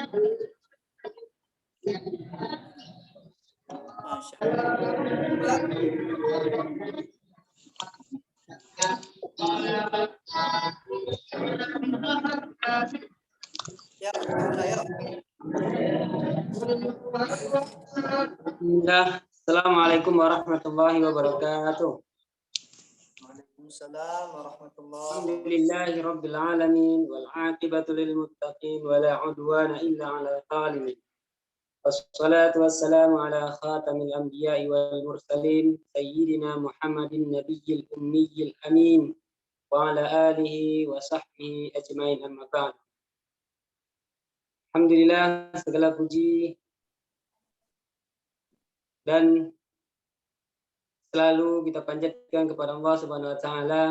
Masya Allah. Ya, ya. Assalamualaikum warahmatullahi wabarakatuh. Waalaikumsalam warahmatullahi wabarakatuh. Alhamdulillahi rabbil alamin wal aqibatu lil muttaqin wa la udwana illa 'alal zalimin. Wassalatu wassalamu ala khatamil anbiya'i wal mursalin sayyidina Muhammadin nabiyil ummiyil amin wa ala alihi wa sahbihi ajmain amma ba'd. Alhamdulillah, segala puji dan selalu kita panjatkan kepada Allah Subhanahu wa taala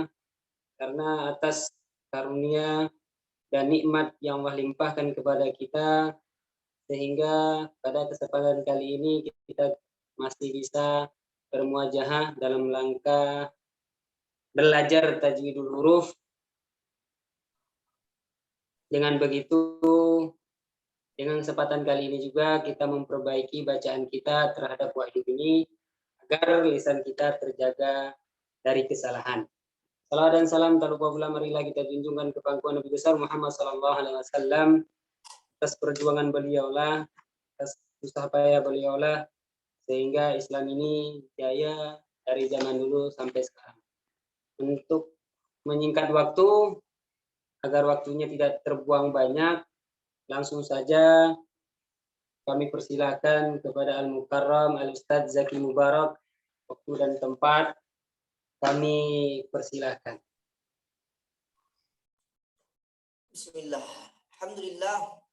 karena atas karunia dan nikmat yang Allah limpahkan kepada kita sehingga pada kesempatan kali ini kita masih bisa bermuajahah dalam rangka belajar tajwidul huruf. Dengan begitu, dengan kesempatan kali ini juga kita memperbaiki bacaan kita terhadap wahyu ini agar lisan kita terjaga dari kesalahan. Salam dan salam tak lupa pula marilah kita junjungkan ke pangkuan Nabi besar Muhammad SAW atas perjuangan beliaulah, atas usaha payah beliaulah sehingga Islam ini jaya dari zaman dulu sampai sekarang. Untuk menyingkat waktu agar waktunya tidak terbuang banyak, langsung saja kami persilahkan kepada Al-Mukarram Al-Ustadz Zaki Mubarak, waktu dan tempat kami persilahkan. Bismillah. Alhamdulillah.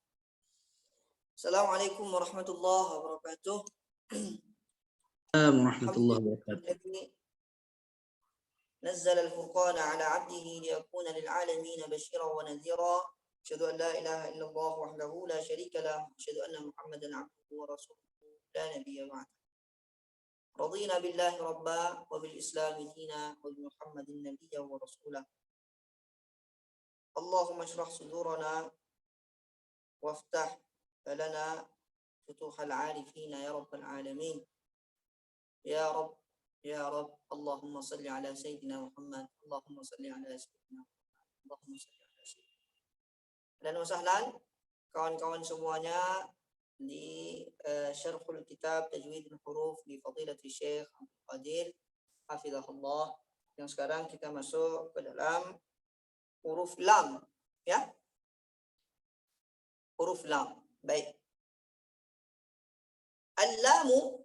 Assalamualaikum warahmatullahi wabarakatuh. Warahmatullahi wabarakatuh. نزل الفرقان على عبده ليكون للعالمين بشيرا ونذيرا أشهد أن لا إله إلا الله وحده لا شريك له أشهد أن محمدا عبده ورسوله لا نبي بعده رضينا بالله ربا وبالإسلام دينا وبمحمد نبيا ورسولا اللهم اشرح صدورنا وافتح لنا فتوح العارفين يا رب العالمين يا رب يا رب اللهم صل على سيدنا محمد اللهم صل على سيدنا محمد اللهم صل على سيدنا dan wasahlan kawan-kawan semuanya di syarhul kitab tajwidul huruf di fadilati Syekh Abdul Qadir hafizahullah, yang sekarang kita masuk ke dalam huruf lam, ya, huruf lam. Baik, al-lamu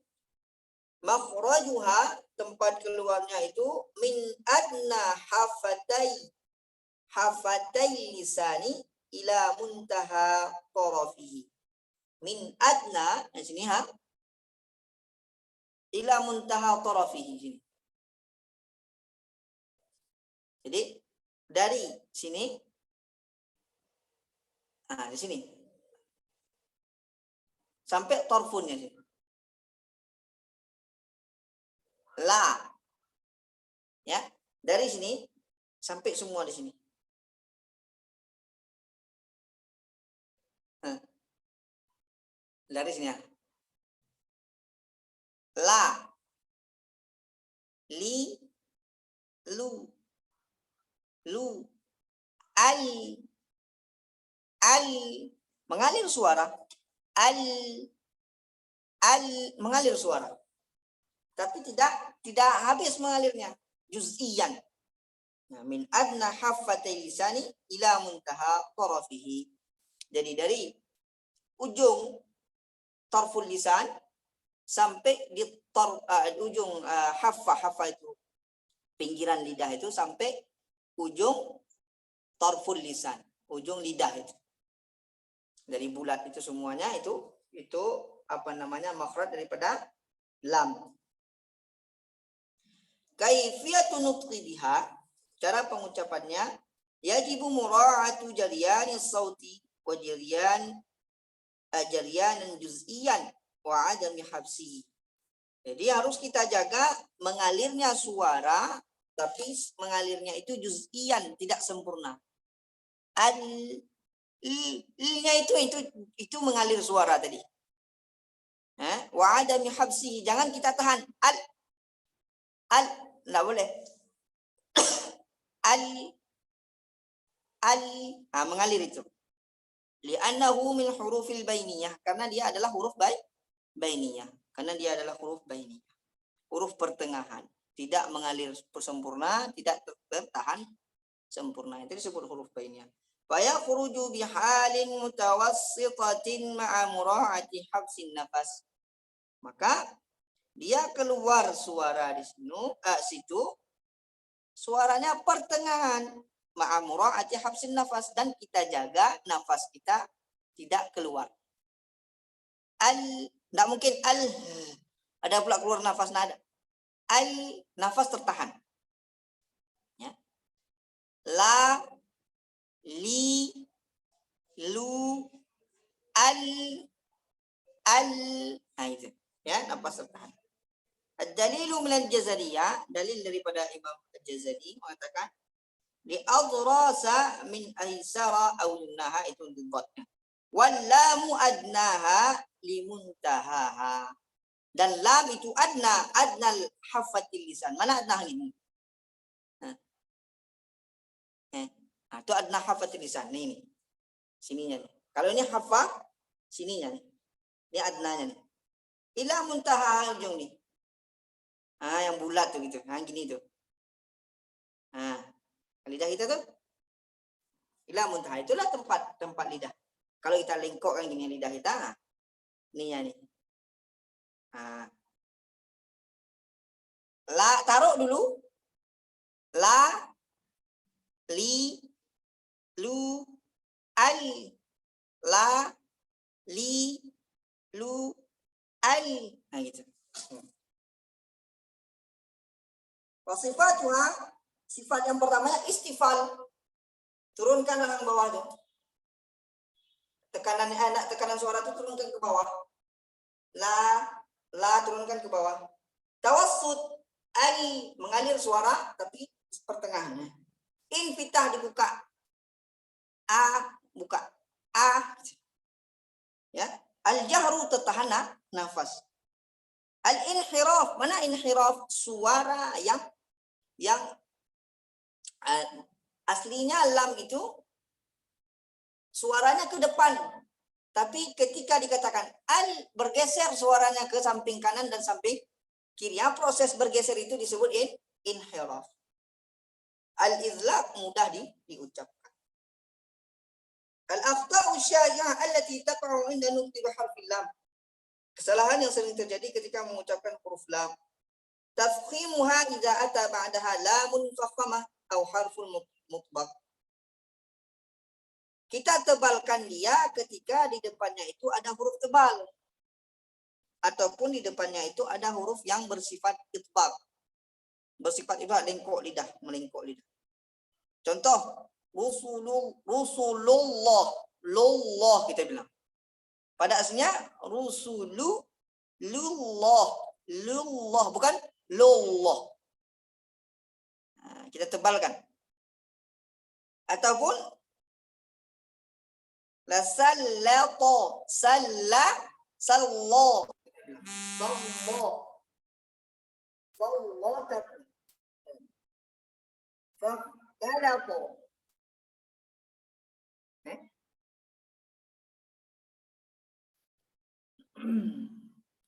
makhrajuha, tempat keluarnya itu min adna hafatai lisani ila muntaha tarafihi. Min adna, di sini ha, ila muntaha tarafihi sini. Jadi dari sini, di sini sampai torfunnya sini. La, ya, dari sini sampai semua di sini. Dari sini ya. La, li, lu, al, mengalir suara, al mengalir suara, tapi tidak habis mengalirnya, juz'iyan. Nah, min adna haffatai lisani ila muntaha tarafihi. Jadi dari ujung tarful lisan sampai di ujung haffa itu pinggiran lidah itu sampai ujung tarful lisan, ujung lidah itu. Dari bulat itu semuanya itu apa namanya, makhraj daripada lam. Kaifiyatu nutqi biha, cara pengucapannya, yajibu mura'atu jariyani sauti wa jaryanan juz'iyan wa adami habsihi. Jadi harus kita jaga mengalirnya suara, tapi mengalirnya itu juz'iyan, tidak sempurna. I-nya itu mengalir suara tadi. Wa adami habsihi, jangan kita tahan. Enggak boleh. Mengalir itu. Li'annahu min hurufil bainiyah, karena dia adalah huruf bainiyah. Karena dia adalah huruf bainiyah. Huruf pertengahan. Tidak mengalir sempurna, tidak tertahan sempurna. Itu disebut huruf bainiyah. Fa yakhruju bihalin mutawassitatin ma'a mura'ati habsin nafas. Maka dia keluar suara di situ suaranya pertengahan ma'a mura'ati habsin nafas, dan kita jaga nafas kita tidak keluar. Enggak mungkin ada pula keluar nafas nada. Nafas tertahan. Ya. La, li, lu, itu. Ya, nafas tertahan. Ad-dalilu min al-Jazariyah, dalil daripada Imam Al-Jazari mengatakan li adrasa min aisara aw yumnaha, itu dibotnya. Wal lamu adnaha limuntahaha. Dan lam itu adnal hafatil lisan. Mana adnah ini? Itu adnah hafatil lisan. Ini. Sininya nih. Kalau ini hafat, sininya nih. Ini adnanya nih. Ila muntaha ujung nih. Yang bulat tuh gitu. Gini tuh. Lidah kita tuh. Ila muntaha, itulah tempat lidah. Kalau kita lengkokkan gini lidah kita, ininya nih. La, taruh dulu. La, li, lu, al. La, li, lu, al. Gitu. Wasifatuha, sifat yang pertamanya istifal. Turunkan yang bawah tuh. Tekanan suara itu turunkan ke bawah. La turunkan ke bawah. Tawassut, mengalir suara tapi pertengahannya. Infitah dibuka. Buka. Ya. Al-jahru tertahan nafas. Al-inhiraf, mana inhiraf? Suara yang aslinya lam itu suaranya ke depan. Tapi ketika dikatakan bergeser suaranya ke samping kanan dan samping kiri. Proses bergeser itu disebut inhiraf. Al-izlaq mudah diucapkan. Al-akhta'u syai'ah allati taqa'u 'inda nutqi biharfil lam. Kesalahan yang sering terjadi ketika mengucapkan huruf lam. Tafkhimuha idza ata ba'daha lamun mufakhamah atau harful mutbaq. Kita tebalkan dia ketika di depannya itu ada huruf tebal. Ataupun di depannya itu ada huruf yang bersifat itbaq. Bersifat itu lengkok lidah, melengkok lidah. Contoh, Rasulullah, lullah kita bilang. Pada aslinya Rasulullah, lullah, bukan lullah. Kita tebalkan. Ataupun la sallato, sallallahu, sallallahu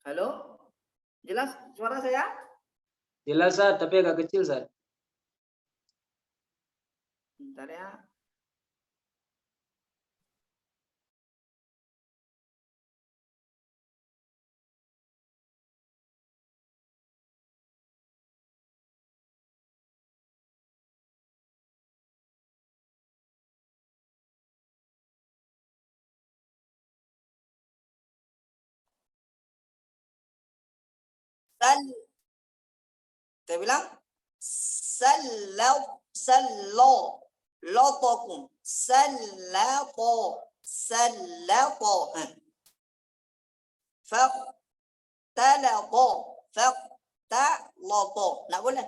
Halo? Jelas suara saya? Jelas, Ustaz, tapi agak kecil, Ustaz. Bentar ya. Kita bilang lotokum, sallato, faktalato, nggak boleh.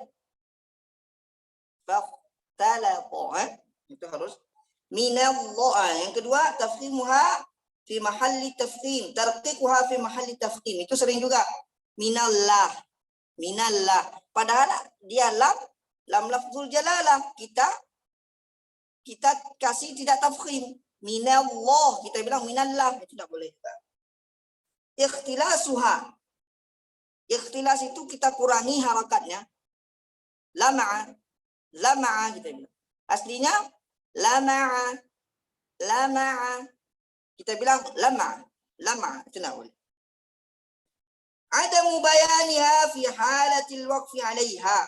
Faktalato, itu harus Minallah. Yang kedua, tafkhimuha fi mahalli tafkhim, tarqiquha fi mahalli tafkhim. Itu sering juga. Minallah. Minallah. Padahal dia lam lafzul jalalah. Kita kasih tidak tafkhim. Minallah. Kita bilang minallah. Itu tak boleh juga. Ikhtilasuha. Ikhtilas itu kita kurangi harakatnya. Lama'a. Lama'a kita bilang. Aslinya lama'a. Lama'a. Kita bilang lama, itu tak boleh. Ada mubayaniha fi halatil waqfi 'alaiha.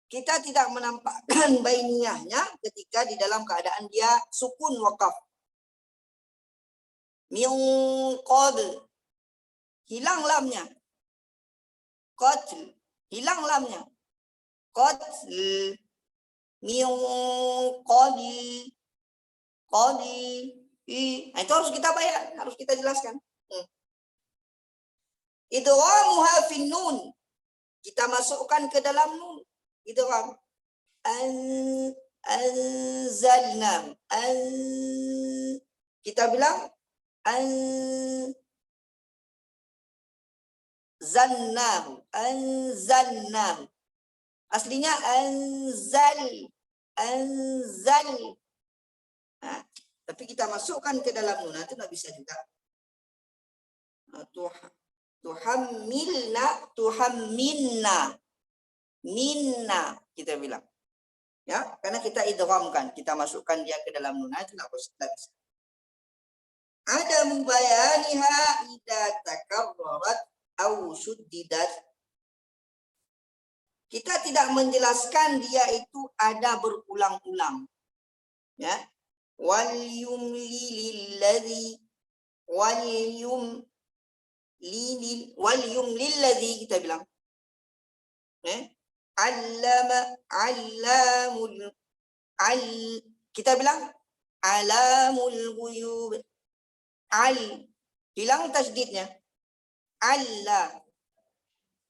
Kita tidak menampakkan bainiyahnya ketika di dalam keadaan dia sukun waqaf. Min qabl, hilang lamnya. Qatl, hilang lamnya. Qatl, min qabl. Nah, itu harus kita bayar, harus kita jelaskan. Idghamuha fin nun. Kita masukkan ke dalam nun. Idgham. Anzalna. Kita bilang anzalnahu. Aslinya anzal. Nah, tapi kita masukkan ke dalam nun itu tak bisa juga. Tuhammilna, minna kita bilang. Ya, karena kita idghamkan, kita masukkan dia ke dalam nun itu tak bisa. Ada mubayaniha idza takarrarat aw shuddidat. Kita tidak menjelaskan dia itu ada berulang-ulang. Ya. Wal yumli lilladzi kita bilang. Kita bilang alamul ghuyub. Hilang tasydidnya.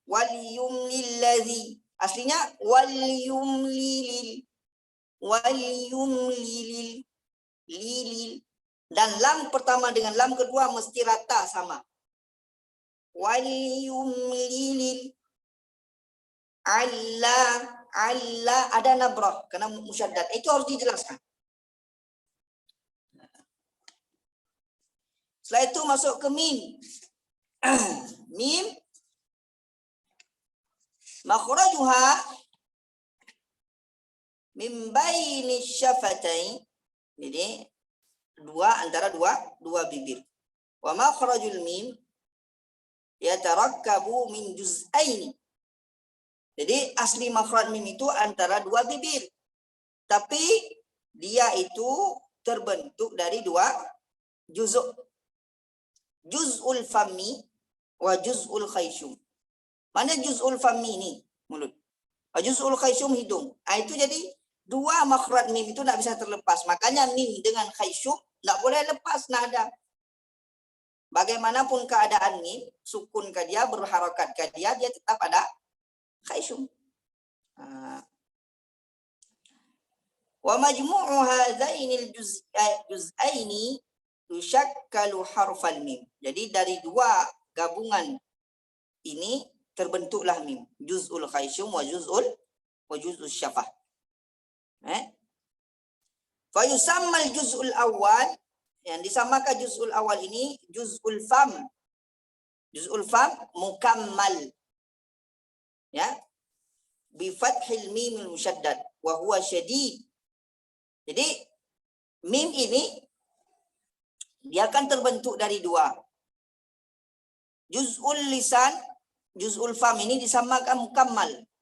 Wal yumli lilladzi. Aslinya wal yumli lilil. Dan lam pertama dengan lam kedua mesti rata sama. Wal yumlilil. Alla ada nabrah karena musyaddad. Itu harus dijelaskan. Setelah itu masuk ke mim. Mim makhrajuha min baini syafatain. Jadi antara dua bibir. Wa makhrajul mim yatarakkabu min juz'aini. Jadi asli makhraj mim itu antara dua bibir. Tapi dia itu terbentuk dari dua juz'u. Juz'ul fammi wa juz'ul khayshum. Mana juz'ul fammi ini? Mulut. Juz'ul khayshum hidung. Itu jadi dua makhraj mim itu tidak bisa terlepas. Makanya mim dengan khayshum tidak boleh lepas nada. Bagaimanapun keadaan mim, sukun ke dia, berharakat ke dia tetap ada khayshum. Wa majmu'u hadzainil juz'aini tushakkalu harfal mim. Jadi dari dua gabungan ini terbentuklah mim. Juz'ul khayshum wa juz'ul syafah. Fa yusammal juz'ul awal, yang disamakan juz'ul awal ini juz'ul fam. Juz'ul fam mukammal. Ya. Bi fathil mim musyaddad wa huwa syadid. Jadi mim ini dia akan terbentuk dari dua. Juz'ul lisan, juz'ul fam ini disamakan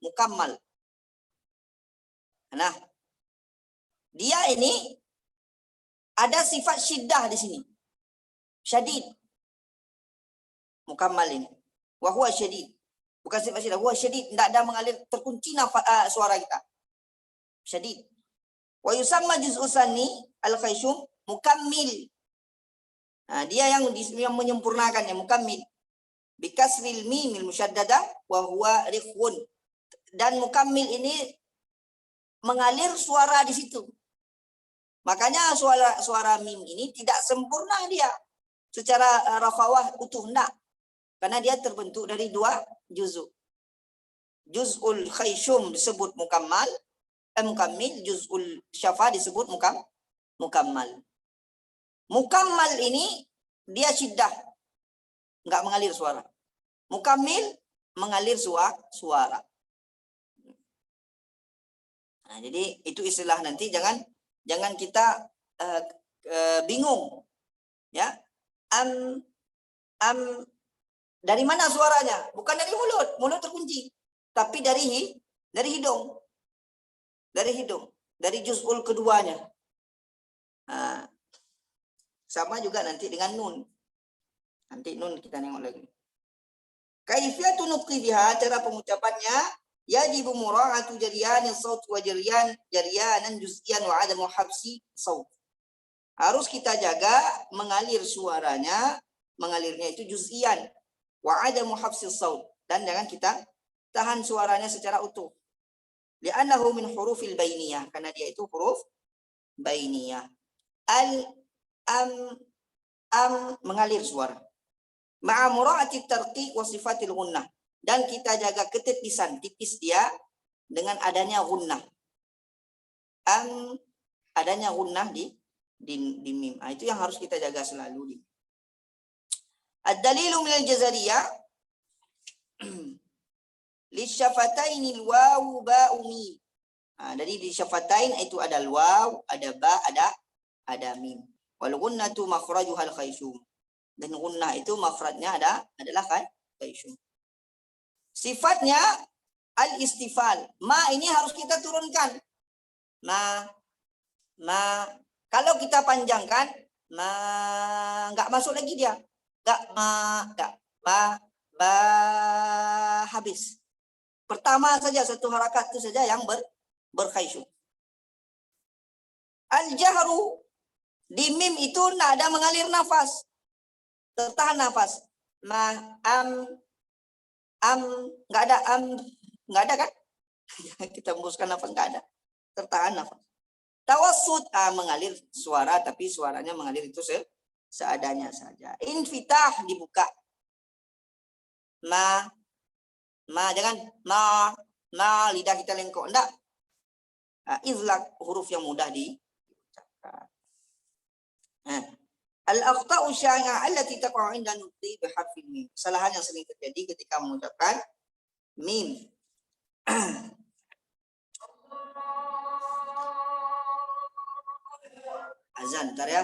mukammal. Nah, dia ini ada sifat syiddah di sini. Syadid. Mukammal ini. Wa huwa syadid. Bukan sifat syiddah, huwa syadid, tidak ada mengalir, terkunci suara kita. Syadid. Wa yusamma juz'u sani al-khayshum mukammil. Nah, dia yang menyempurnakannya, mukammil. Bikasril mimil musyaddadah wa huwa rikhun. Dan mukammil ini mengalir suara di situ. Makanya suara mim ini tidak sempurna dia secara rafawah utuh, enggak. Karena dia terbentuk dari dua juz'u. Juz'ul khayshum disebut mukammil, juz'ul syafa disebut mukammal. Mukammal ini dia syiddah, enggak mengalir suara. Mukammil mengalir suara. Nah, jadi itu istilah nanti jangan kita bingung, ya. Dari mana suaranya? Bukan dari mulut terkunci, tapi dari hidung, dari juz'ul keduanya. Nah, sama juga nanti dengan nun. Nanti nun kita nengok lagi. Kaifiyatu nutqi biha, cara pengucapannya. Yajibu mura'atu jaryanis saut wa jaryanan juz'iyan wa adamu habsi saut. Harus kita jaga mengalir suaranya, mengalirnya itu juz'iyan wa adamu habsi saut, dan jangan kita tahan suaranya secara utuh. Li'annahu min hurufil bainiyah, karena dia itu huruf bainiyah. Mengalir suara. Ma'a mura'ati tarqiq wa sifatil gunnah. Dan kita jaga ketipisan, tipis dia dengan adanya gunnah. Adanya gunnah di mim. Itu yang harus kita jaga selalu. Ad-dalilu minal jazariyah li syafataini wawu ba'u mim. Jadi di syafatain itu ada waw, ada ba, ada mim. Wal gunnatu makhrajuhal khayshum. Dan gunnah itu makhrajnya adalah khayshum. Sifatnya al-istifal. Ma ini harus kita turunkan. Ma. Kalau kita panjangkan, enggak masuk lagi dia. Enggak. Ba habis. Pertama saja, satu harakat itu saja yang berkhayshum. Al-jahru di mim itu enggak ada mengalir nafas. Tertahan nafas. Enggak ada kan? Kita hembuskan nafas, enggak ada. Tertahan nafas. Tawassut, mengalir suara, tapi suaranya mengalir itu seadanya saja. Infitah, dibuka. Jangan lidah kita lengkok, enggak. Izlak, huruf yang mudah diucapkan. Al-akhta'u syai'ah allati taqa'u 'inda nutqi bi harfil mim. Kesalahan yang sering terjadi ketika mengucapkan mim. Azan, bentar ya.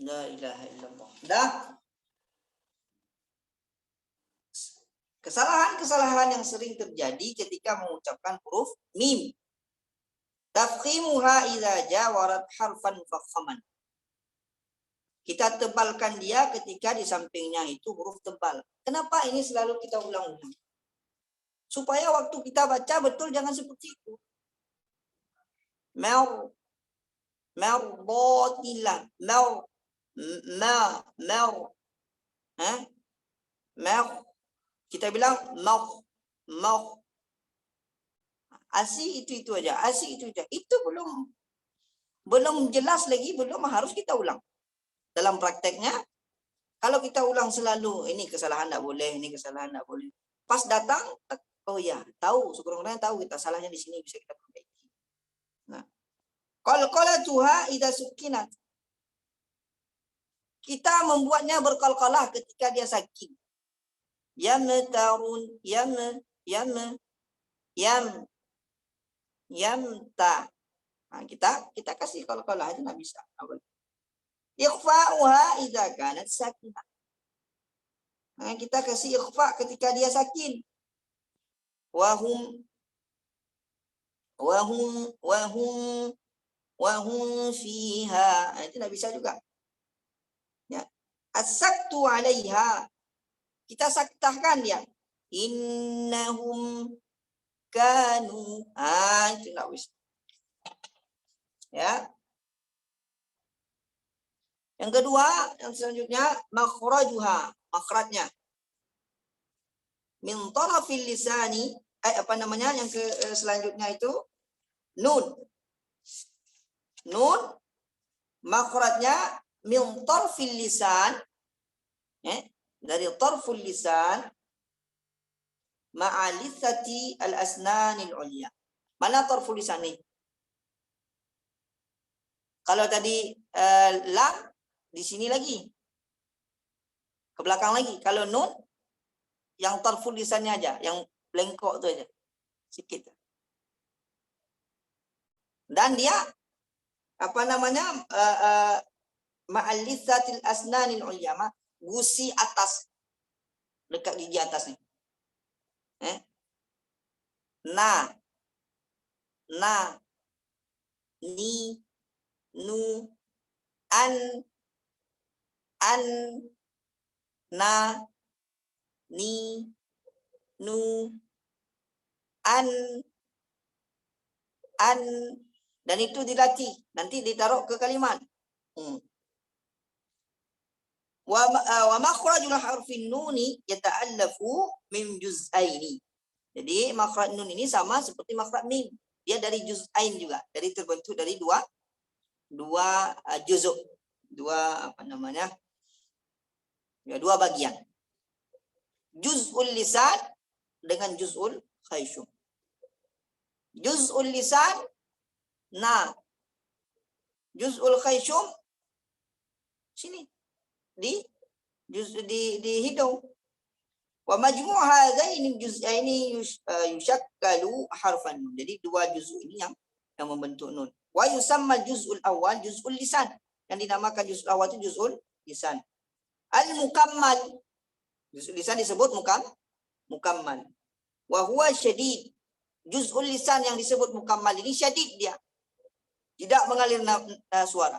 La ilaha illallah. Dah. Kesalahan-kesalahan yang sering terjadi ketika mengucapkan huruf mim. Tafkhimuha idza jawarat harfan fakhaman. Kita tebalkan dia ketika di sampingnya itu huruf tebal. Kenapa ini selalu kita ulang-ulang? Supaya waktu kita baca betul, jangan seperti itu. Merdotilah. Kita bilang mau. Asi itu aja. Asi itu aja. Itu belum jelas lagi, belum harus kita ulang. Dalam prakteknya, kalau kita ulang selalu, ini kesalahan tidak boleh, ini kesalahan tidak boleh. Pas datang, oh ya, tahu, sekurang-kurangnya tahu kita salahnya di sini, bisa kita perbaiki. Nah, qalqalatuha idza sukinat. Kita membuatnya berqalqalah ketika dia sakin. Yamtarun, yamta. Nah, kita kasih qalqalah aja nggak bisa. Ikhfa'uha idza kanat sakinah. Nah, kita kasih ikhfa ketika dia sakin. Wahum fiha. Nah, itu tidak bisa juga. Ya. As-saktu 'alaiha. Kita saktahkan dia. Innahum kanu. Ah, itu tidak bisa. Ya. Yang kedua, yang selanjutnya makhrajuha, makhrajnya. Min tarafil lisani, yang selanjutnya itu nun. Nun makhrajnya min tarfil lisan, dari tarful lisan ma'alisati al-asnanil ulya. Mana tarful lisan ini? Kalau tadi lam di sini lagi. Ke belakang lagi. Kalau nun, yang tarful lisannya aja. Yang lengkok itu aja. Sikit. Dan dia, ma'alisatil asnanil ulyama. Gusi atas. Dekat gigi atas nih. Na. Ni. Nu. An, na, ni, nu, an, dan itu dilatih, nanti ditaruh ke kalimat. Wa makhrajul harfin nuni yata'allafu min juz'aini. Jadi makhraj nun ini sama seperti makhraj mim, dia dari juz'ain juga, dari terbentuk dari dua juzuk, dua bagian. Juz'ul lisan dengan juz'ul khayshum. Juz'ul lisan juz'ul khayshum sini di hidung. Wa majmu' hadaini juz'aini yushakkalu harfan. Jadi dua juz'u ini yang membentuk nun. Wa yusamma juz'ul awal juz'ul lisan. Yang dinamakan juz'ul awal itu juz'ul lisan. Al-mukammal. Juz'ul lisan disebut mukammal. Wa huwa syadid. Juz'ul lisan yang disebut mukammal ini syadid dia. Tidak mengalir suara.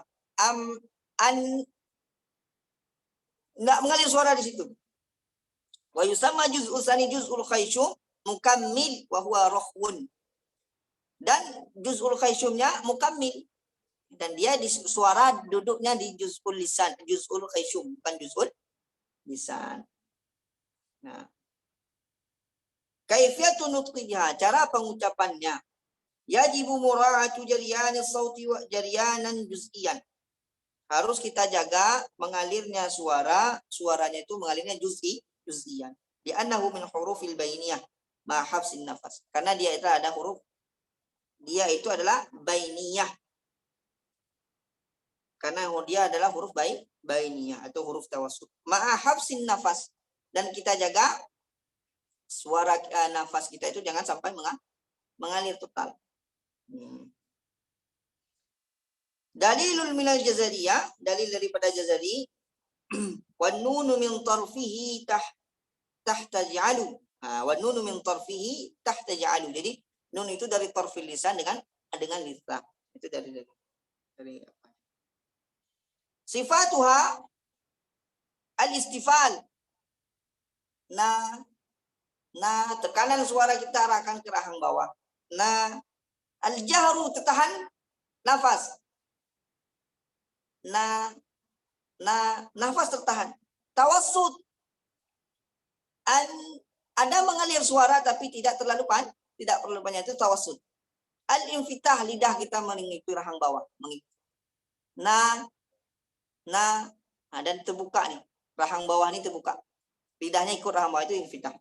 Enggak mengalir suara di situ. Wa yusamma juz'ul sani juz'ul khayshum mukammil wa huwa rakhwun. Dan juz'ul khayshumnya mukammil. Dan dia di suara duduknya di juz'ul lisan, juz'ul khayshum, bukan juz'ul lisan. Nah, kaifiyatun nutqiha, cara pengucapannya. Yajibu mura'atu jaryan as-sauti wa jaryanan juz'iyan. Harus kita jaga mengalirnya suaranya itu mengalirnya juz'iyan. Li'annahu min hurufil bainiyah ma hafsin nafas. Karena dia itu ada huruf, dia itu adalah bainiyah. Karena dia adalah huruf bainiyah atau huruf tawassut. Ma hafsin nafas. Dan kita jaga suara nafas kita itu jangan sampai mengalir total. Dalilul minal jazariyah, dalil daripada jazari, wan nunu min tarfihi tahta ja'alu. Wan nunu min tarfihi tahta ja'alu. Jadi nun itu dari tarfil lisan dengan lisan. Itu dari apa? Sifatuha al-istifal. Tekanan suara kita arahkan ke rahang bawah. Al-jahru tertahan nafas. Nafas tertahan. Tawassut. Ada mengalir suara tapi tidak terlalu panjang, itu tawassut. Al-infitah, lidah kita mengikuti rahang bawah, mengikuti. Dan terbuka nih. Rahang bawah ini terbuka. Lidahnya ikut rahang bawah, itu infitah.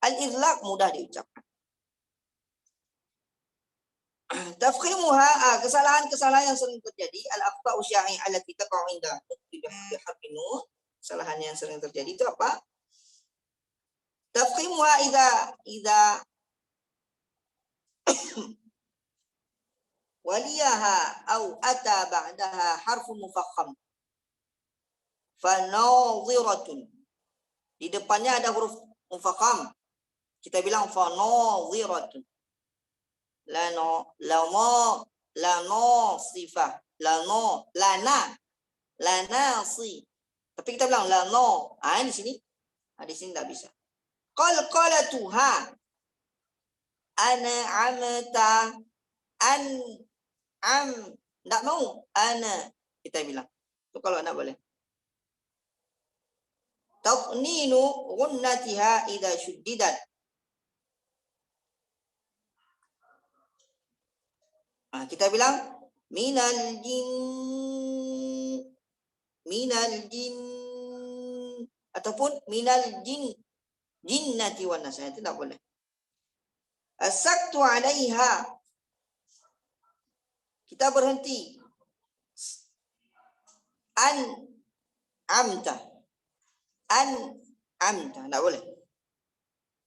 Al-idlaq mudah diucapkan. Tafkhimuha, kesalahan-kesalahan yang sering terjadi, al-aqta'u sya'i'ah allati taqa'u 'inda harfin nun. Kesalahan yang sering terjadi itu apa? Tafkhimuha idza waliyaha au ata ba'daha harfun mufakham. Fanadhiratun. Di depannya ada huruf mufakham. Kita bilang fanadhiratun. Sifah. Lana si. Tapi kita bilang lano. Di sini. Di sini enggak bisa. Qalqalatuha. Ana amta enggak mau. Ana. Kita bilang. Itu kalau enggak boleh. Taqninu ghunnatiha idza shuddidat. Kita bilang minal jin ataupun minal jinnati wan nas, itu tak boleh. As-saktu 'alaiha, kita berhenti. Amta tak boleh.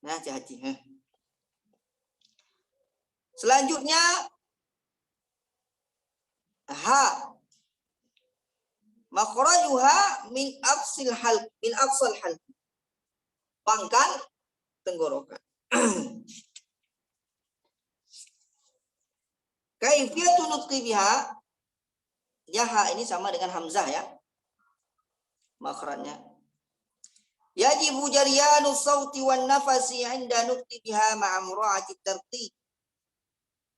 Hati-hati. Selanjutnya ha, makhrajuha min aqsal halq, pangkal tenggorokan. Kaifiyatu nutqi biha, ha ini sama dengan hamzah ya, makhrajnya. Yajibu jaryanu sauti wan nafasi 'inda nutqi biha ma'a mura'ati tartib.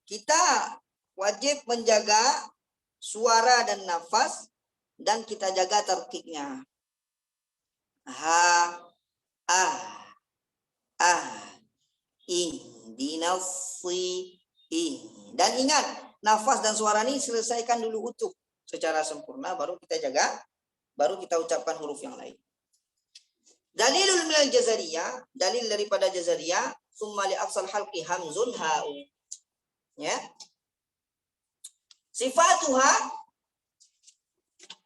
Kita wajib menjaga suara dan nafas, dan kita jaga tertibnya. Dan ingat, nafas dan suara ini selesaikan dulu utuh secara sempurna, baru kita jaga, baru kita ucapkan huruf yang lain. Dalilul minal jazariyah, dalil daripada jazariyah, summa li aqsal halqi hamzun ha'u. Ya.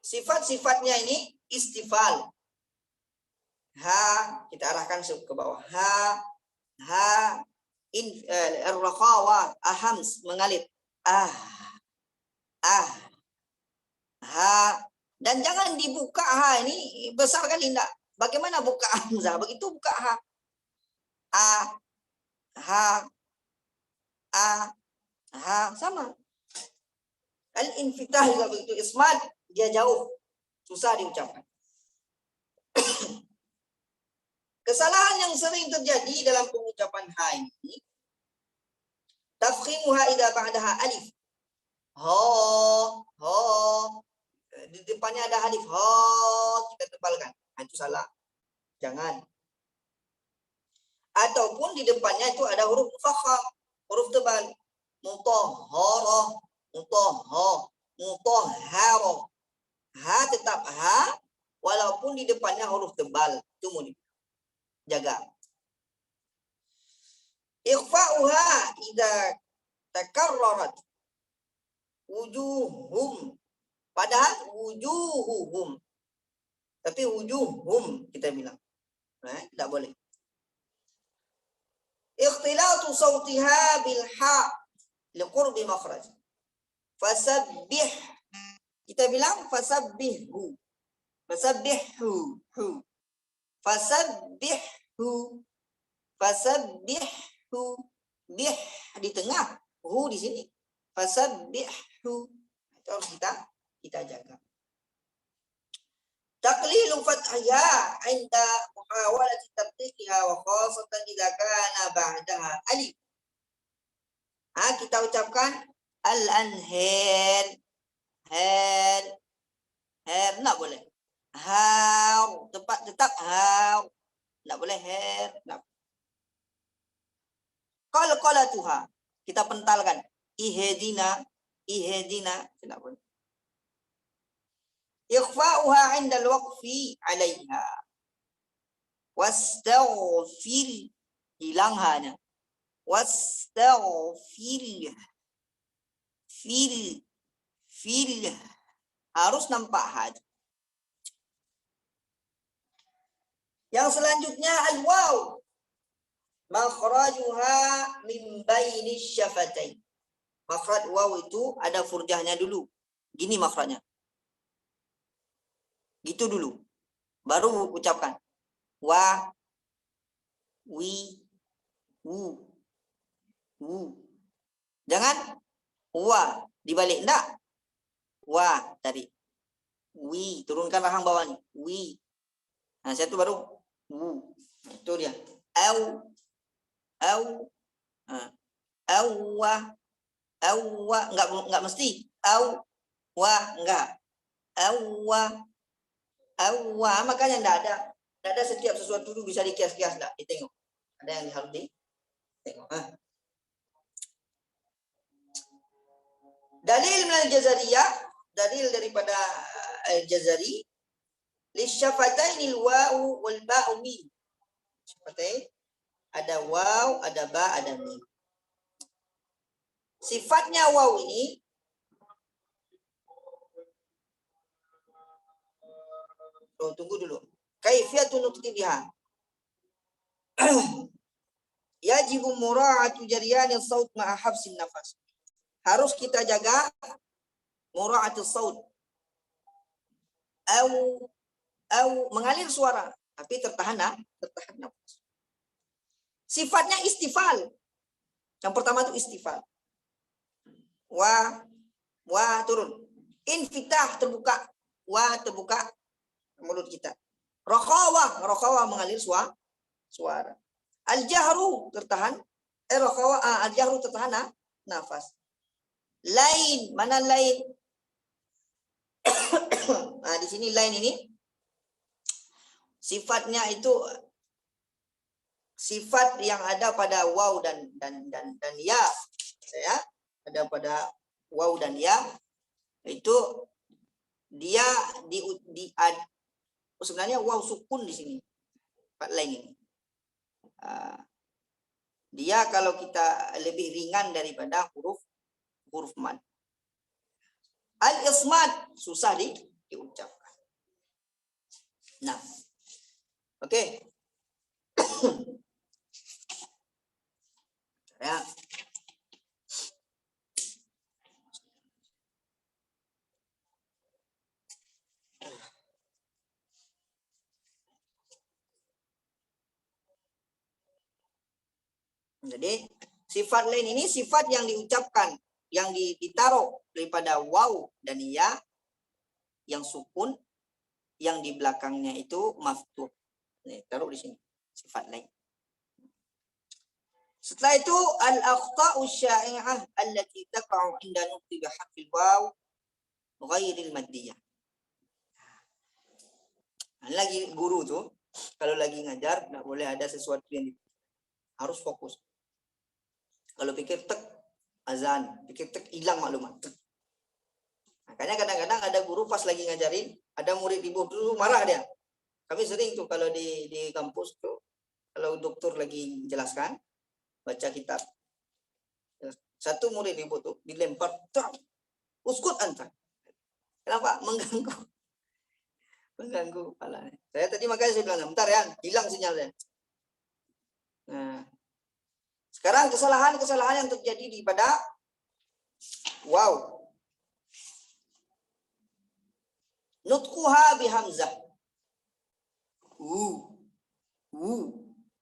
Sifat-sifatnya ini istifal. Kita arahkan ke bawah. Ar-rakhawa, ahams, mengalir. Dan jangan dibuka ini besar kali enggak. Bagaimana buka hamzah? Begitu buka sama. Al-infitah juga begitu, ismad dia jauh, susah diucapkan. Kesalahan yang sering terjadi dalam pengucapan ini, tafkhimuha idza ba'daha alif. Di depannya ada alif, kita tebalkan. Itu salah. Jangan. Ataupun di depannya itu ada huruf mufakham, huruf tebal. Mutahharah, mutahharah. Tetap walaupun di depannya huruf tebal. Itu mau jaga. Ikhfa'uha idza takarrarat wujuhum. Padahal wujuhuhum. Tapi wujuhum kita bilang. Tidak boleh. Ikhtilatu sautiha bil ha liqurbi makhraj. Fasabbih Kita bilang fasabbihu. Fasabbihu. Fasabbihu. Fasabbihu. Bih di tengah. Hu di sini. Fasabbihu. Itu harus kita jaga. Taqlilu fathiyya 'inda muhawalati tatbiqiha wa khassatan idza kana ba'daha alif. Kita ucapkan al-anhar. Her enggak boleh. Har tetap har. Enggak boleh her. Qalqalatuha. Kita pentalkan. Ihdina tidak boleh. Ikhfa'uha 'inda al-waqfi 'alayha. Wastaghfir, hilang hanya. Wastaghfir. Fil harus nampak had. Yang selanjutnya al-waw. Makhrajuha min baini syafatain. Makhraj waw itu ada furjahnya dulu. Gini makhrajnya. Gitu dulu. Baru ucapkan. Wa, wi, wu. Jangan wa dibalik, enggak. Wa tadi. Wi, turunkan rahang bawah nih. Wi. Nah, satu baru wu. Nah, itu dia. Au. Awwa. Enggak mesti. Au. Wa enggak. Awwa. Makanya enggak ada setiap sesuatu itu bisa dikias-kias, enggak. Ditengok. Ada yang harus ditengok. Dalil minal jazariyah, dalil daripada al-jazari, lisyafatainil wawu wal ba'u mim. Syafatain ada waw, ada ba, ada mim. Sifatnya waw ini tunggu dulu. Kaifiyatun nutqi biha. Yajibu mura'atu jaryanil saut ma'a habsin nafas. Harus kita jaga mura'atus saut. Mengalir suara tapi tertahan nafas. Sifatnya istifal. Yang pertama itu istifal. Wa turun. Infitah terbuka. Wa terbuka mulut kita. Raqawa mengalir suara. Al-jahru tertahan. Al-jahru tertahan nafas. Lain, mana lain? Nah, di sini lain ini sifatnya itu sifat yang ada pada waw dan ya. Saya ada pada waw dan ya, itu dia sebenarnya waw sukun di sini. Sifat lain ini. Dia kalau kita lebih ringan daripada huruf mad. Al-ismad susah diucapkan. Nah, oke. Ya. Jadi sifat lain ini sifat yang diucapkan, yang ditaruh daripada waw dan ya, yang sukun, yang di belakangnya itu maftuh. Nih, taruh di sini sifat lain. Setelah itu al-akhta'u syai'ah allati taqa'u 'inda nutqi bi harfil waw ghairil maddiyah. Lagi guru tuh kalau lagi ngajar enggak boleh ada sesuatu yang harus fokus. Kalau pikir tek azan, pikir tek hilang maklumat. Makanya kadang-kadang ada guru pas lagi ngajarin, ada murid ribut dulu marah dia. Kami sering tuh kalau di kampus tuh, kalau doktor lagi jelaskan, baca kitab. Satu murid ribut tuh dilempar, uskut anta. Kenapa? Mengganggu kepalanya. Saya tadi makanya saya bilang, bentar ya, hilang sinyalnya. Nah, sekarang kesalahan yang terjadi pada wow. Nutquha bihamzah.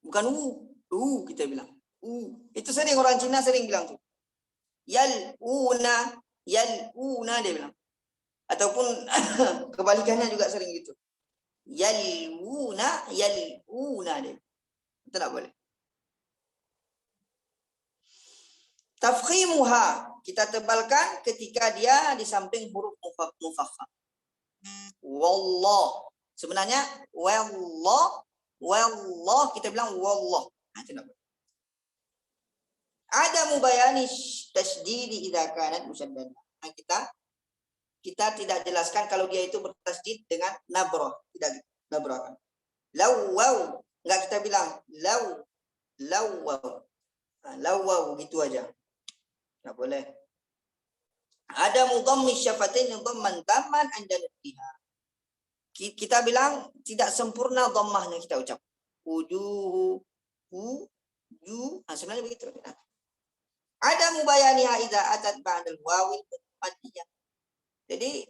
Bukan kita bilang. Itu sering orang Cina sering bilang tuh. Yal'una dia bilang. Ataupun kebalikannya juga sering gitu. Yal'una dia. Itu tak boleh. Tafkhimuha, kita tebalkan ketika dia di samping huruf mufakham. Wallah. Sebenarnya wallah kita bilang wallah. Itu tak boleh. Ada mubayani tasydidi idza kanat musyaddadah. Kita tidak jelaskan kalau dia itu bertasydid dengan nabrah, tidak nabrah. Law, enggak kita bilang law gitu aja. Enggak boleh. Ada mudhammi syafatain dhamman tamman anda nutqiha. Kita bilang tidak sempurna dhammahnya kita ucap. Sebenarnya begitu. Ada mubayaniha idza atat ba'dal wawil maddiyah. Jadi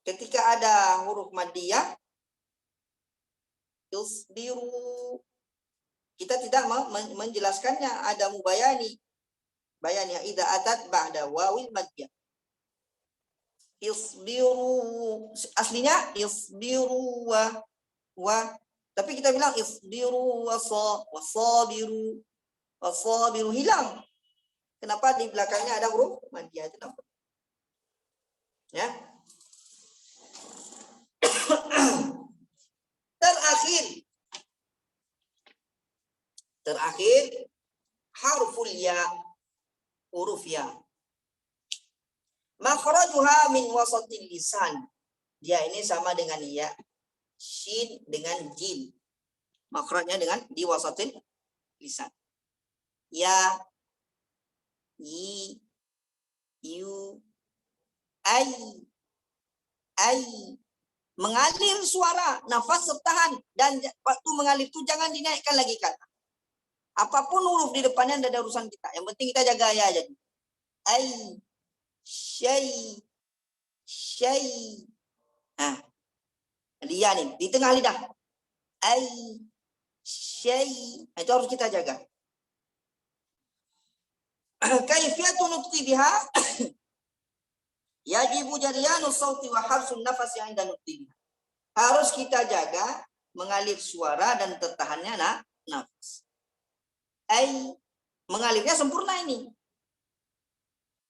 ketika ada huruf maddiyah yusbiru, kita tidak menjelaskannya. Ada bayaniha idza atat ba'da wawil maddiyah. Isbiru, aslinya isbiru wa tapi kita bilang isbiru wasabiru hilang. Kenapa? Di belakangnya ada huruf maddiyah itu nampak. Ya. Terakhir harful ya, huruf ya. Makhrajuha min wasatil lisan. Dia ini sama dengan ya, shin dengan jim. Makhrajnya dengan di wasatil lisan. Ya, yi, yu, ai. Mengalir suara, nafas tertahan. Dan waktu mengalir itu jangan dinaikkan lagi kata. Apapun huruf di depannya tidak ada urusan kita. Yang penting kita jaga ya aja. Ai, syai. Nah, dia nih di tengah lidah. Ai, syai. Itu harus kita jaga. Kaifiyatu nutqi biha yajibu jariyanu sauti wa habsun nafas yang inda nutqi. Harus kita jaga mengalir suara dan tertahannya nafas. Mengalirnya sempurna ini.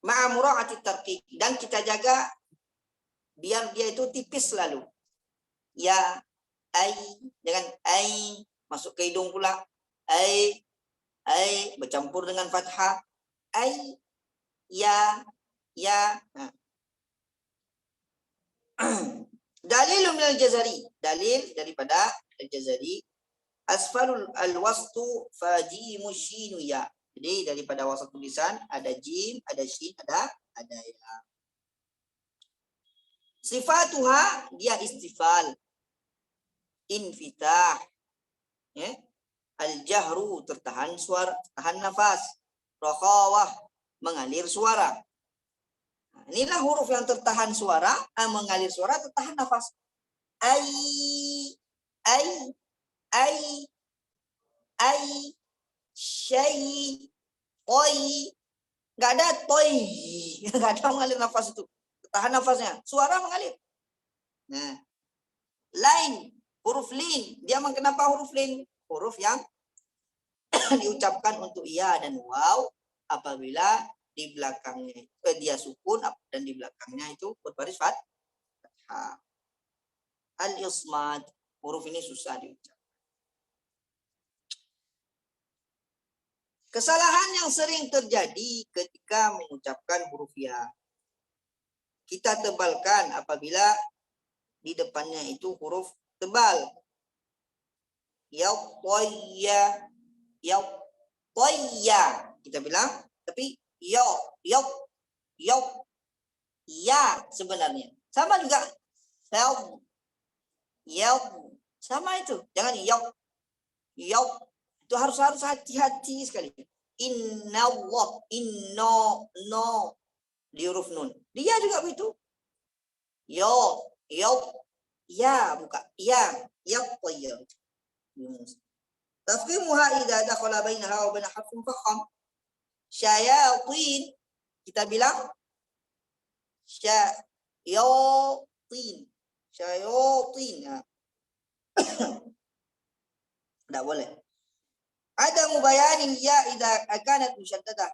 Ma'amura'ati tarqiq, dan kita jaga biar dia itu tipis selalu. Ya, dengan masuk ke hidung pula. Bercampur dengan fathah. Ya. Nah. Dalilun minal Jazari, dalil daripada Al-Jazari, asfalul al-wastu fajimu shinu ya. Jadi daripada wasat tulisan ada jim, ada shin, ada ya. Sifatuha, dia istifal, infitah, ya. Al-jahru, tertahan suara, tahan nafas, rakhawah, mengalir suara. Nah, inilah huruf yang tertahan suara, mengalir suara, tertahan nafas. Syai, toy, nggak ada toy, nggak ada mengalir nafas itu, tahan nafasnya, suara mengalir. Nah, lain, huruf lin, dia kenapa huruf lin? Huruf yang diucapkan untuk iya dan waw apabila di belakangnya dia sukun dan di belakangnya itu berbaris fathah. Al-ismad, huruf ini susah diucap. Kesalahan yang sering terjadi ketika mengucapkan huruf ya. Kita tebalkan apabila di depannya itu huruf tebal. Ya, kita bilang, tapi ya sebenarnya. Sama juga. Sama itu. Jangan itu harus hati-hati sekali. Inna di huruf nun. Dia juga begitu. Yo, ya buka. Ya, yatyir. Tafkhimuha idza dakhala bainaha wa bain harfin fakham. Syayatin. Kita bilang syayatin. Syayatin. Ya. Tidak boleh. Ada mubayanin ya idza kanat musyaddadah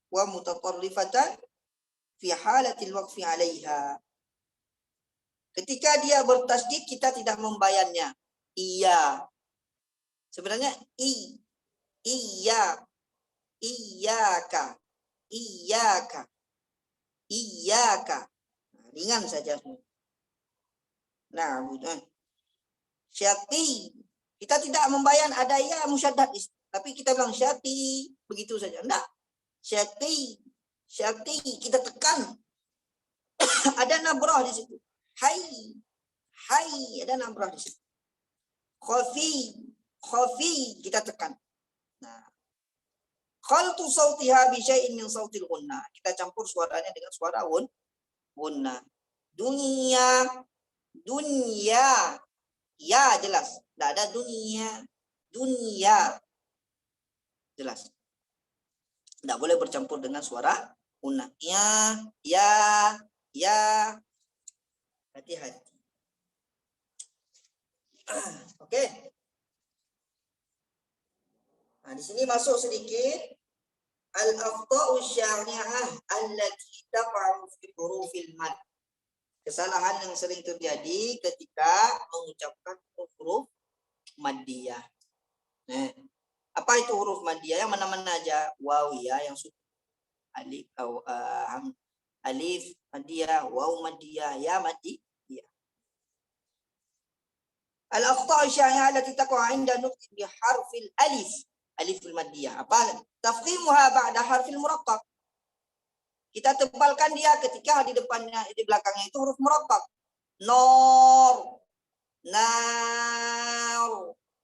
wa mutatarrifatan fi halatil waqfi 'alaiha. Ketika dia bertasydid kita tidak membayannya. Iya. Sebenarnya iya. Iyyaka. Iyyaka. Iyyaka. Ringan saja. Nah, syaqi. Kita tidak membayan ada ya musyaddad, tapi kita bilang syaqi, begitu saja. Enggak. Syaqi. Syaqi kita tekan. Ada nabrah di situ. Hai. Hai, ada nabrah di situ. Khafi. Khafi kita tekan. Nah. Khaltu sautiha bi syai'in min sautil gunna. Kita campur suaranya dengan suara gunna. Dunia. Dunia. Ya jelas. Tidak ada dunia. Dunia. Jelas. Tidak boleh bercampur dengan suara gunna. Ya. Hati-hati. Oke. Nah, di sini masuk sedikit al-akhta'u syari'ah allati taqa'u fi hurufil mad. Kesalahan yang sering terjadi ketika mengucapkan huruf maddiyah. Apa itu huruf maddiyah? Yang mana-mana aja. Wawiyah yang alif alif maddiyah, waw maddiyah, ya maddiyah. Al-akhta'u syari'ah allati taqa'u 'inda nutq bi harfil alif. Aliful maddiyah. Apa? Tafkhimuha ba'da harfil muraqqaq. Kita tebalkan dia ketika di depannya, di belakangnya itu huruf muraqqaq. Nor. Nar.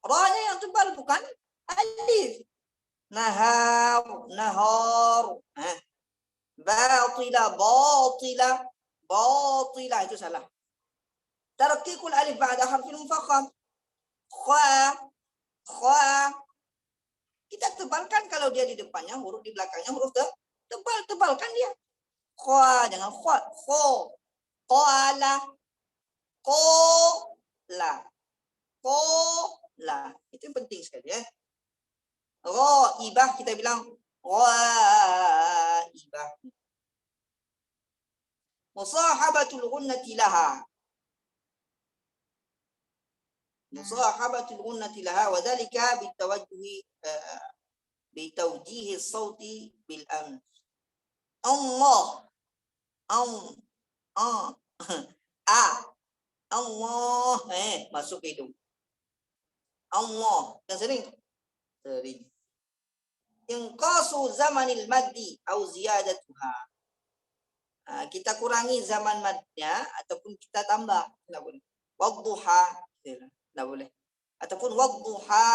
Ra-nya yang tebal bukan alif. Nahar. Nahar. Batila. Batila. Batila. Itu salah. Tarqiqul alif ba'da harfil mufakham. Kha. Kha. Kita tebalkan kalau dia di depannya, huruf di belakangnya huruf tebalkan dia. Kha, jangan kha. Kho. Qala. Qola. Qola. Itu yang penting sekali ya. Ghaibah kita bilang ghaibah. Musahabatul ghunnati laha. Musahabatul ghunnati laha wa dhalika bitawjihi as-sauti bil amr. Allah. Allah. Masuk ke hidung. Allah. Yang sering. Inqasu zamanil maddi au ziyadatuha. Kita kurangi zaman madnya ataupun kita tambah. Tidak boleh. Wadduha. Tidak boleh. Ataupun wadduha.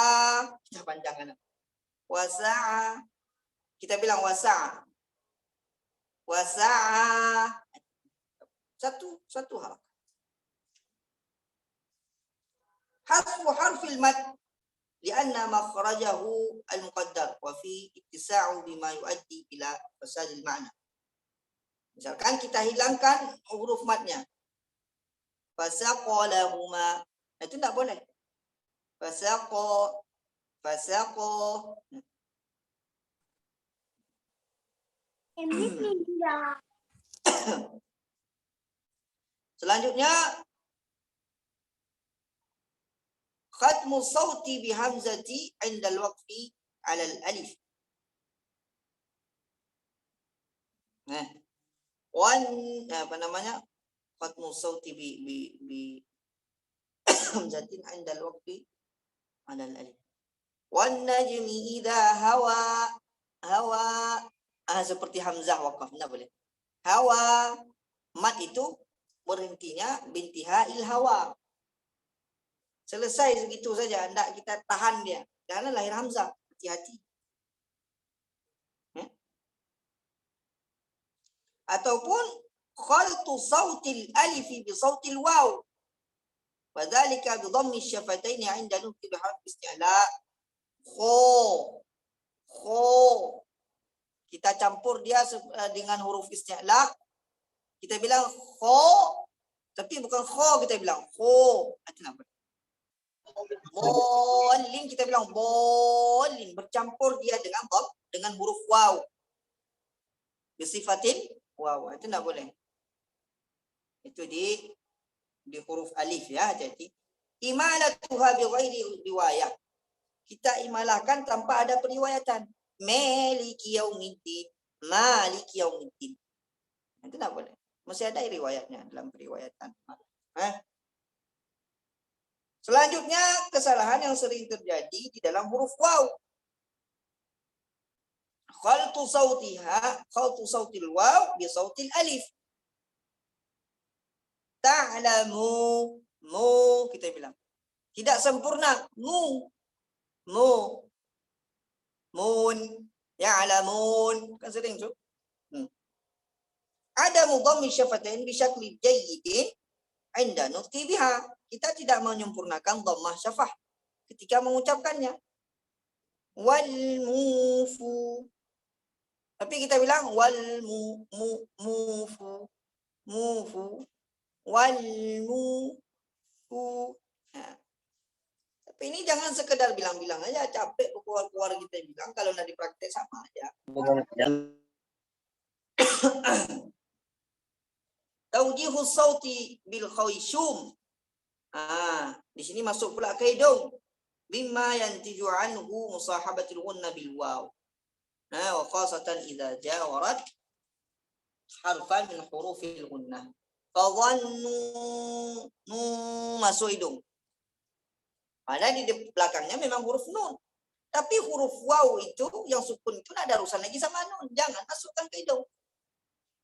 Kita panjangkan. Wasa'a. Kita bilang wasa'a. Wasa'a. Satu hal. Hasfu harfil mad lianna makhrajahu al-muqaddar wa fi ittisa'u bima yuaddi ila fasadil ma'na. Misalkan kita hilangkan huruf madnya. Fasaqalahuma. Itu tidak boleh. Fasaqo. Selanjutnya khatmu sauti bi hamzati 'inda al-waqfi 'ala al-alif. Apa namanya? Khatmu sauti bi hamzatin 'inda al-waqfi 'ala al-alif. Wan najmi idza hawa. Seperti hamzah waqaf, enggak boleh. Hawa mat itu berhentinya bintihail hawa. Selesai segitu saja, hendak kita tahan dia. Jangan lahir hamzah, hati-hati. Ataupun khaltu sautil alif bi sautil waw. Wa dzalika bi dhammi syafataini 'inda nutqi bi harf isti'la. Kho. Kita campur dia dengan huruf isti'la. Kita bilang kho, tapi bukan kho, kita bilang kho. Itu apa? Bolin, kita bilang bolin, bercampur dia dengan huruf waw. Bisifatin waw, itu enggak boleh. Itu di huruf alif ya. Jadi imalatuha bi ghairi riwayah. Kita imalahkan tanpa ada periwayatan. Maliki yaumiddin, maliki yaumiddin. Itu enggak boleh. Mesti ada riwayatnya dalam periwayatan. Selanjutnya kesalahan yang sering terjadi di dalam huruf waw. Khaltu sautil waw bi sautil alif. Ta'lamu, mu kita bilang. Tidak sempurna, mun, ya'lamun. Kan sering tu. Ada mudhammi syafatain bi syakli jayyidin 'inda nutqi biha. Kita tidak menyempurnakan dhammah syafah ketika mengucapkannya. Wal mufu. Tapi kita bilang wal mufu. Wal mufu. Nah. Tapi ini jangan sekedar bilang-bilang aja, capek keluar-keluar kita bilang, kalau nak dipraktek sama aja. Tawjihu sauti bil khawishum. Di sini masuk pula ke hidung. Bima yantiju anhu musahabatul ghunna bil waw. Wa khasatan idza jawarat harfan min hurufil ghunnah. Fadhannu masuk hidung. Padahal di belakangnya memang huruf nun. Tapi huruf waw itu yang sukun itu ada urusan lagi sama nun. Jangan masukkan ke hidung.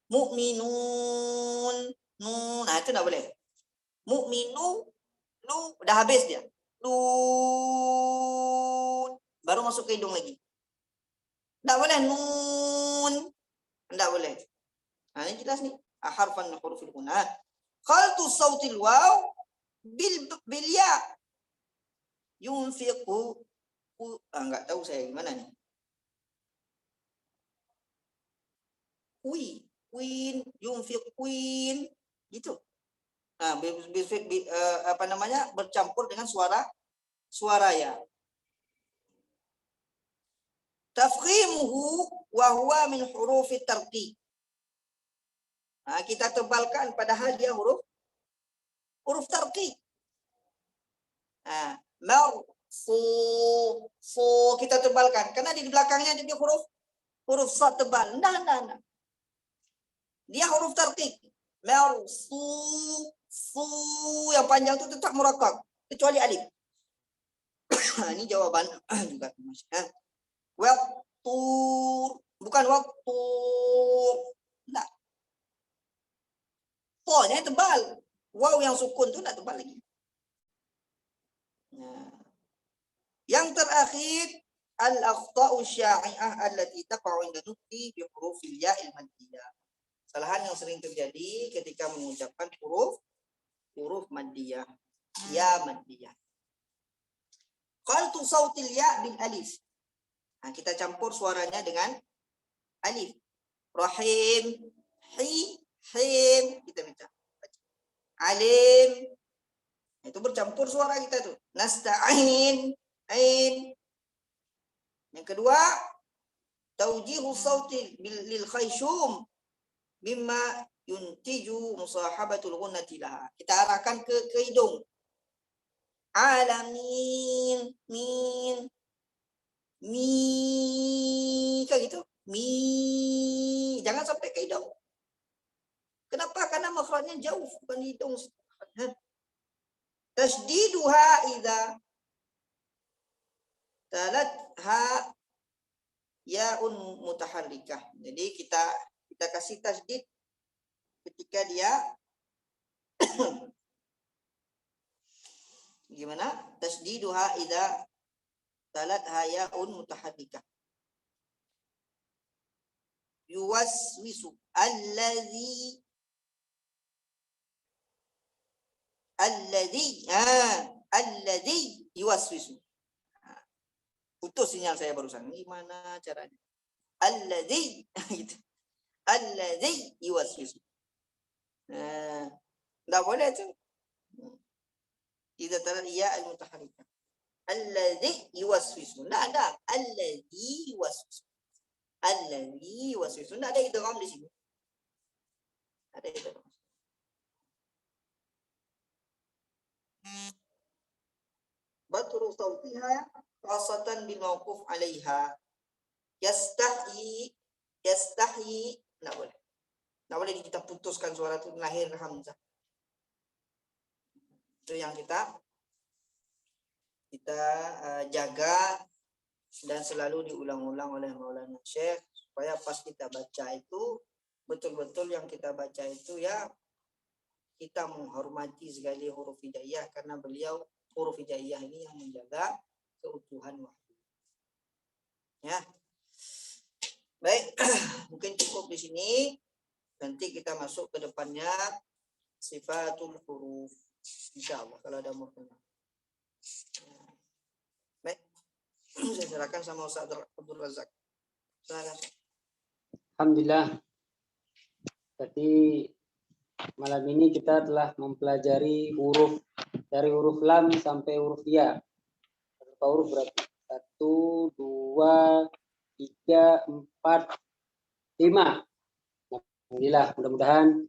Mu'minun, nun. Nah, itu enggak boleh. Mu'minu, lu udah habis dia. Nun. Baru masuk ke hidung lagi. Enggak boleh nun. Enggak boleh. Nah, ini jelas nih. Harfan hurufil ghunnah. Khaltu sautil waw bil ya. Yunfiqu. Enggak tahu saya gimana nih. Queen, yunfiqin, gitu. Nah, bercampur dengan suara ya. Tafkhimuhu wa huwa min hurufi tarqiq. Nah, kita tebalkan padahal dia huruf tarqiq. Nah, so kita tebalkan karena di belakangnya dia huruf sad tebal. Nah. Dia huruf tarqiq. Su yang panjang itu tetap murakkab kecuali alif. Ini jawaban juga. Waqtur, bukan waktu. Enggak. To-nya tebal. Waw yang sukun itu enggak tebal lagi. Nah. Yang terakhir al-akhta'u sya'i'ah allati taqa'u 'inda nutqi bi hurufil ya'il maddiyah. Kesalahan yang sering terjadi ketika mengucapkan huruf maddiyah, ya maddiyah. Qaltu sautil ya bil alif. Nah, kita campur suaranya dengan alif. Rahim, him, kita baca. Alim. Itu bercampur suara kita tuh. Nasta'in, ain. Yang kedua, taujihu sautil lil khayshum bima yuntiju musahabatul ghunnati laha. Kita arahkan ke hidung. Alamin, min, mi, kayak gitu. Mi, jangan sampai ke hidung. Kenapa? Karena makhrajnya jauh, bukan hidung. Tasdiduha idza talatha ya'un mutaharrikah. Jadi kita kasih tasdid ketika dia gimana? Tasdiduha idza talatha ya'un mutaharrikah. Yuwaswisu allazi Alladzi yuwaswisu. Putus sinyal saya barusan. Gimana caranya? Alladzi gitu. Alladzi yuwaswisu. Enggak boleh tuh. Idza tara ya al-mutaharrika. Alladzi yuwaswisu. Enggak ada. Alladzi yuwaswisu. Alladzi yuwaswisu. Enggak ada idgham di sini. Ada idgham. Batru sautiha khasatan bil mauquf 'alaiha. Yastahyi enggak boleh. Enggak boleh kita putuskan suara itu lahir hamzah. Itu yang kita jaga dan selalu diulang-ulang oleh Maulana Syekh supaya pas kita baca itu betul-betul yang kita baca itu ya kita menghormati sekali huruf hijaiyah karena beliau huruf hijaiyah ini yang menjaga keutuhan wahyu. Ya. Baik, mungkin cukup di sini. Nanti kita masuk ke depannya sifatul huruf. Insyaallah kalau ada mau tanya. Baik. Saya serahkan sama Ustaz Abdul Razak. Silakan. Alhamdulillah. Berarti malam ini kita telah mempelajari huruf dari huruf lam sampai huruf ya. Berapa huruf berarti? 1, 2, 3, 4, 5. Alhamdulillah, mudah-mudahan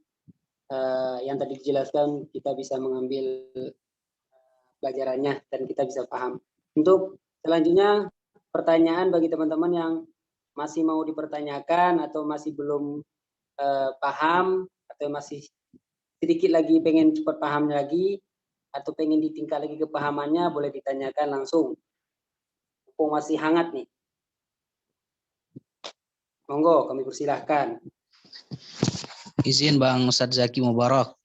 yang tadi dijelaskan kita bisa mengambil pelajarannya dan kita bisa paham. Untuk selanjutnya pertanyaan bagi teman-teman yang masih mau dipertanyakan atau masih belum paham atau masih sedikit lagi pengen cepat paham lagi atau pengen ditingkat lagi kepahamannya boleh ditanyakan langsung. Mumpung masih hangat nih. Monggo kami persilahkan. Izin Bang Ustadz Zaki Mubarak.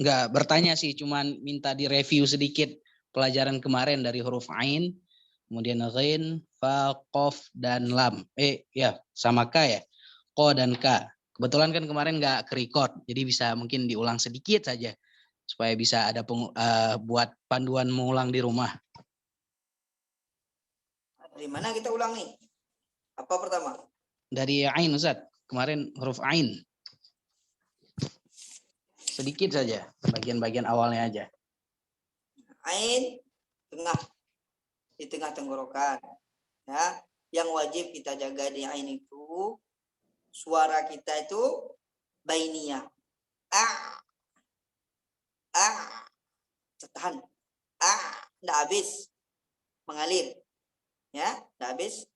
Enggak bertanya sih, cuman minta direview sedikit pelajaran kemarin dari huruf ain, kemudian ghain, fa, qaf, dan lam. Sama ka ya, ko dan ka. Kebetulan kan kemarin nggak ke-record, jadi bisa mungkin diulang sedikit saja supaya bisa ada buat panduan mengulang di rumah. Dari mana kita ulang nih? Apa pertama? Dari ain Ustaz, kemarin huruf ain. Sedikit saja, bagian-bagian awalnya aja. Ain tengah, di tengah tenggorokan. Ya, yang wajib kita jaga di ain itu suara kita itu bainiyah. Tahan. Enggak habis mengalir. Ya, enggak habis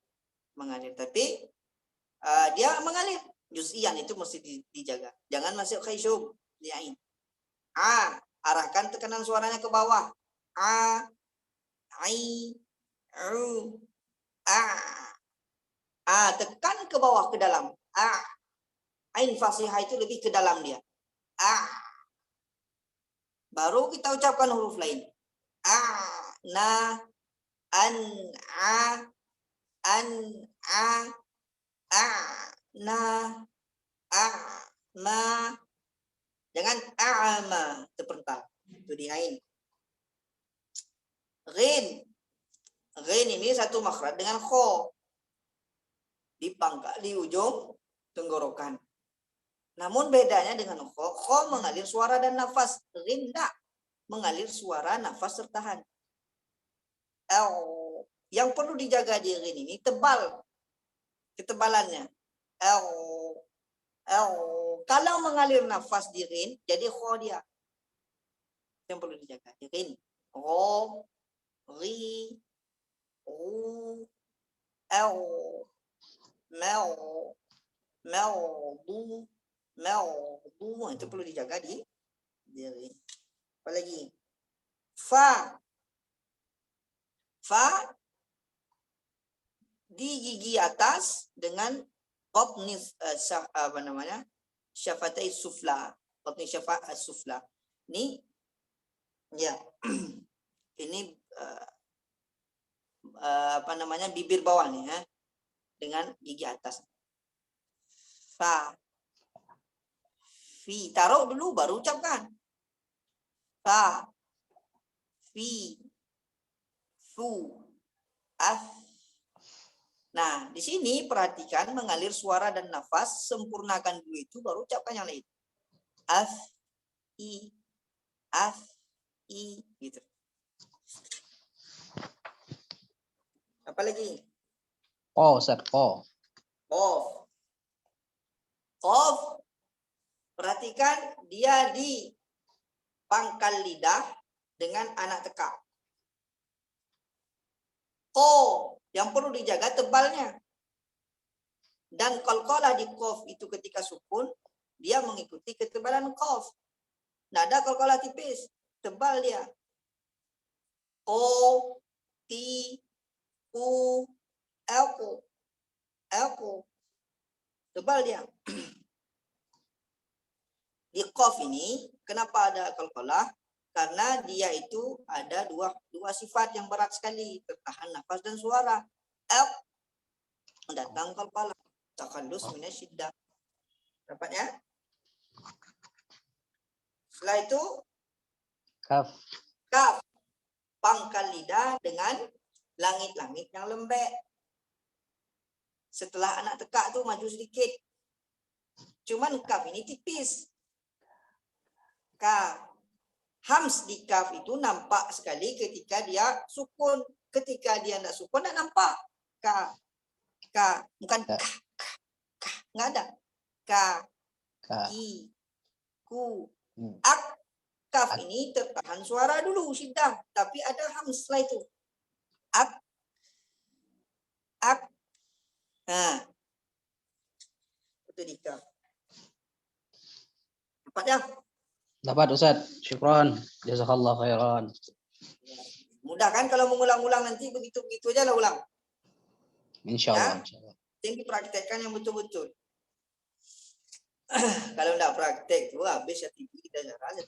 mengalir. Tapi dia mengalir. Juz'ian itu mesti dijaga. Jangan masuk khayshum di ain. Arahkan tekanan suaranya ke bawah. Tekan ke bawah ke dalam. Ain fasihah itu lebih ke dalam dia. Baru kita ucapkan huruf lain. Jangan a'ama terpental. Itu di ain. Ghin. Ghin ini satu makhraj dengan kho. Di pangkal di ujung tenggorokan. Namun bedanya dengan kho mengalir suara dan nafas. Ghin enggak mengalir suara, nafas tertahan. Yang perlu dijaga di ghin ini tebal. Ketebalannya. Kalau mengalir nafas di ghin, jadi kho dia. Yang perlu dijaga. Di ghin. Ro, ri, ru, du. Itu perlu dijaga di ghin. Apalagi? Fa di gigi atas dengan qatnis syafatai sufla, qatnis syafaat sufla. Ini ya. Ini bibir bawah nih ya. Dengan gigi atas. Fa, Fi. Taruh dulu baru ucapkan. Fa. Fi. Fu. Af. Nah, di sini perhatikan mengalir suara dan nafas, sempurnakan dulu itu baru ucapkan yang lain. Af, i, af, i, gitu. Apa lagi? Po, Ustaz, po. Qaf. Qaf. Perhatikan dia di pangkal lidah dengan anak tekak. Ko yang perlu dijaga tebalnya. Dan qalqalah di qaf itu ketika sukun, dia mengikuti ketebalan qaf. Nada qalqalah tipis, tebal dia. Ko, ti, ku, elku, elku. Tebal dia. Di qaf ini, kenapa ada qalqalah? Karena dia itu ada dua sifat yang berat sekali, tertahan nafas dan suara. Elk datang qalqalah, takallus minasyiddah. Dapatnya? Setelah itu Kaf. kaf, pangkal lidah dengan langit-langit yang lembek. Setelah anak tekak tuh maju sedikit. Cuman kaf ini tipis. Kaf. Hams di kaf itu nampak sekali ketika dia sukun. Ketika dia tidak sukun, tidak nampak. Ka. Ka. Bukan ka. Ka. Nggak ada. Ka. Ka. I. Ku. Ak. Kaf ini tertahan suara dulu, sidang. Tapi ada hams setelah itu. Ak. Ak. Nah. Itu di kaf. Nampaknya? Dapat Ustaz. Syukron. Jazakallah khairan. Mudah kan kalau mengulang-ulang nanti begitu-begitu aja lah ulang. Insyaallah. Ini praktekkan yang betul-betul. Kalau enggak praktek tuh habis ya TV kita rasa.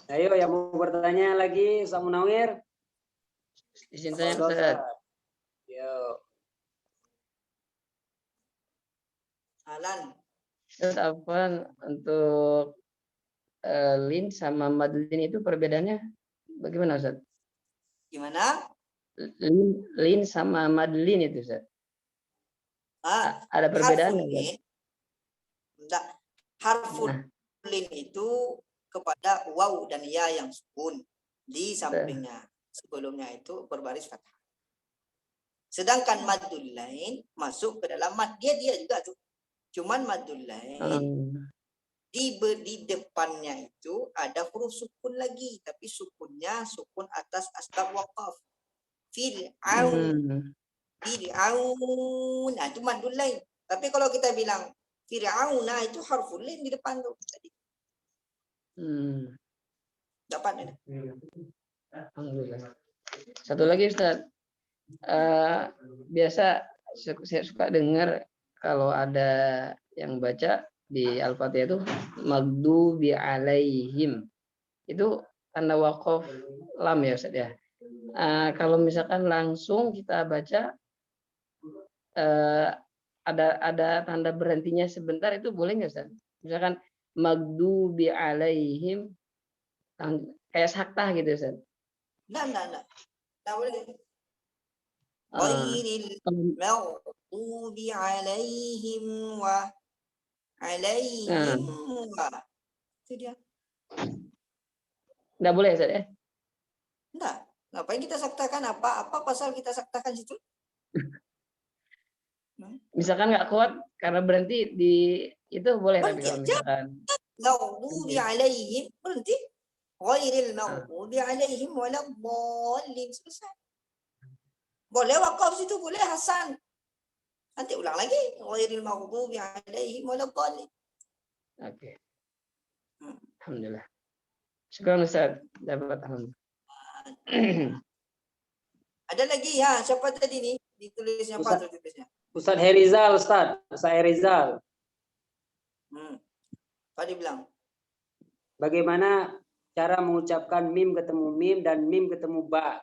Ayo yang mau bertanya lagi, Ustaz Munawir. Izin tanya Ustaz. Yo. Alan. Ustaz, apa untuk lin sama madlin itu perbedaannya bagaimana Ustaz? Gimana? Lin sama madlin itu Ustaz. Ada perbedaan enggak? Enggak. Harful lin itu kepada waw dan ya yang sukun di sampingnya. Sebelumnya itu berbaris fathah. Sedangkan maddul lain masuk ke dalam mad dia juga tuh. Cuman maddul lain di depannya itu ada huruf sukun lagi, tapi sukunnya sukun atas asbab waqaf. Fir'aun. Fir'aun. Nah, itu maddul lain. Tapi kalau kita bilang Fir'auna itu harful lain di depan tuh tadi. Dapat ini. Alhamdulillah. Satu lagi Ustaz. Biasa saya suka dengar kalau ada yang baca di Al-Fatihah itu maghdubi alaihim. Itu tanda waqaf lam ya Ustaz ya. Kalau misalkan langsung kita baca ada tanda berhentinya sebentar itu boleh nggak Ustaz? Misalkan maghdubi alaihim kayak saktah gitu Ustaz. Enggak boleh. Ghairil maghdubi alaihim wa alaihim wa. Itu dia. Enggak boleh Ustaz ya? Enggak. Ngapain kita saktakan apa pasal kita saktakan situ? Misalkan nggak kuat karena berhenti di itu boleh tapi kalau misalkan maghdubi alaihim berhenti. Ghairil maghdubi alaihim waladdallin. Selesai. Boleh wakaf situ, boleh Hasan. Nanti ulang lagi. Ghairil maghdubi alaihim waladdallin. Oke. Alhamdulillah. Syukur Ustaz dapat alhamdulillah. Ada lagi ya, siapa tadi nih? Ditulisnya apa tulisnya? Ustaz Herizal, Ustaz Herizal. Apa dia bilang? Bagaimana cara mengucapkan mim ketemu mim dan mim ketemu ba?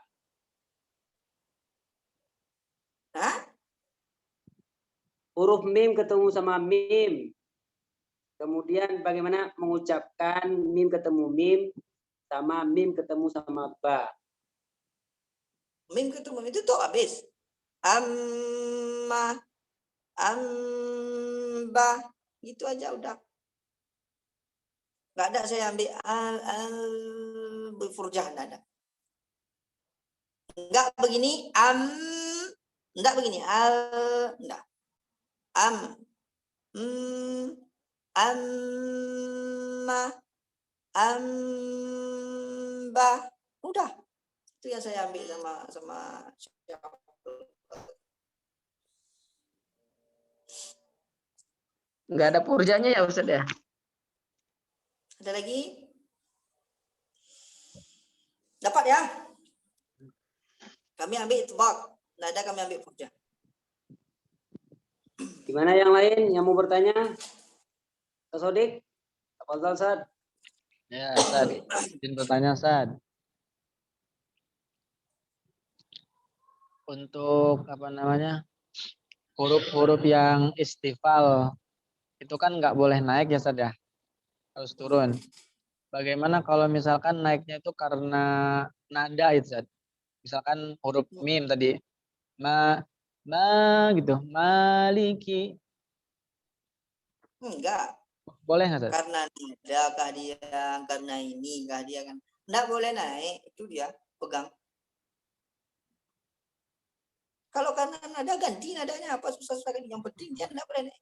Hah? huruf mim ketemu sama mim. Kemudian bagaimana mengucapkan mim ketemu mim sama mim ketemu sama ba. Mim ketemu itu tuh habis. Amma, amba, gitu aja udah. Nggak ada saya ambil berfurjah, nggak ada. Nggak begini, nggak begini, nggak. Amma, amba, udah. Itu yang saya ambil sama Nggak ada purjanya ya Ustaz ya? Ada lagi? Dapat ya? Kami ambil itbaq. Nggak ada kami ambil furjah. Gimana yang lain yang mau bertanya? Pak Sodik? Tafadhal Ustaz. Ya, Ustaz. Izin bertanya, Ustaz. Untuk apa namanya? Huruf-huruf yang istifal itu kan nggak boleh naik ya, Ustaz ya? Harus turun. Bagaimana kalau misalkan naiknya itu karena nada itu, Ustaz? Misalkan huruf mim tadi. Ma gitu. Maliki. Enggak. Boleh nggak, Ustaz? Karena nadakah dia, karena ini kah dia kan. Enggak boleh naik, itu dia pegang. Kalau karena nada ganti nadanya apa susah-susah lagi. Yang penting dia enggak boleh naik.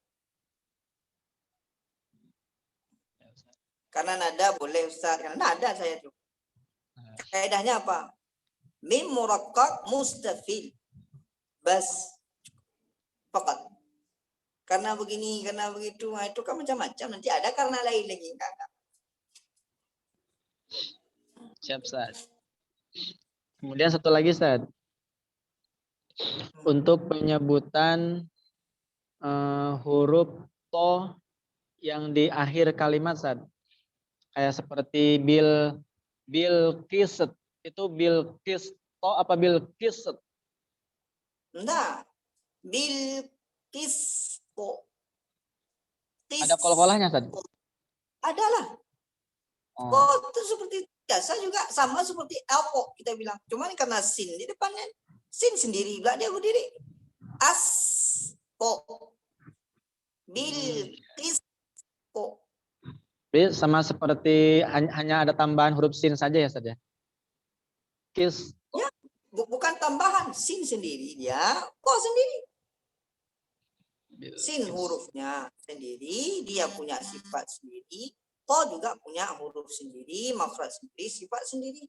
Karena nada boleh Ustaz, karena nada saya tuh. Kaidahnya apa? Mim murakkab mustafil. Bas. Fakat. Karena begini, karena begitu, nah itu kan macam-macam. Nanti ada karena lain lagi. Enggak. Siap, Ustaz. Kemudian satu lagi, Ustaz. Untuk penyebutan huruf to yang di akhir kalimat, Ustaz. Kayak seperti Bilqis. Itu Bilqis to apa Bilqis? Enggak. Bilqisqo. Ada kol-kolahnya, Ustaz? Adalah. Oh. Oh, itu seperti biasa juga sama seperti alpo kita bilang. Cuman karena sin di depannya, sin sendiri juga dia berdiri. Aspo. Bilqisqo. Jadi sama seperti hanya ada tambahan huruf sin saja ya, Ustaz ya? Kis. Ya, bukan tambahan, sin sendiri dia, kok sendiri. Sin hurufnya sendiri, dia punya sifat sendiri. Ko juga punya huruf sendiri, makhraj sendiri, sifat sendiri.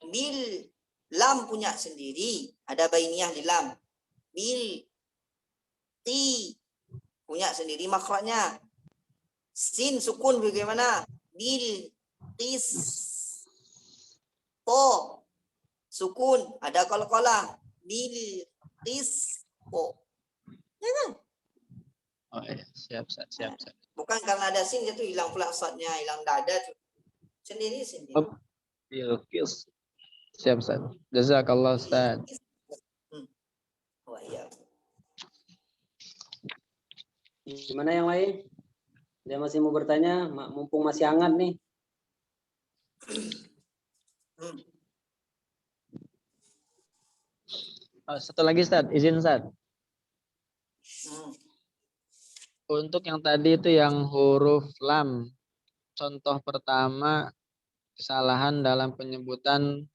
Bil, lam punya sendiri, ada bainiyah di lam. Bil, ti, punya sendiri makhrajnya. Sin sukun bagaimana? Bil, tis, to, sukun, ada qalqalah. Bil, tis, to. Ya kan? Oh iya, siap. Bukan karena ada sin itu hilang pula asatnya, hilang dada tuh. Sendiri. Bilqis. Siap, Ustaz. Jazakallah, Ustaz. Oh iya. Gimana yang lain? Dia masih mau bertanya, mumpung masih hangat nih. Oh, satu lagi, Ustaz. Izin, Ustaz. Untuk yang tadi itu yang huruf lam. Contoh pertama kesalahan dalam penyebutan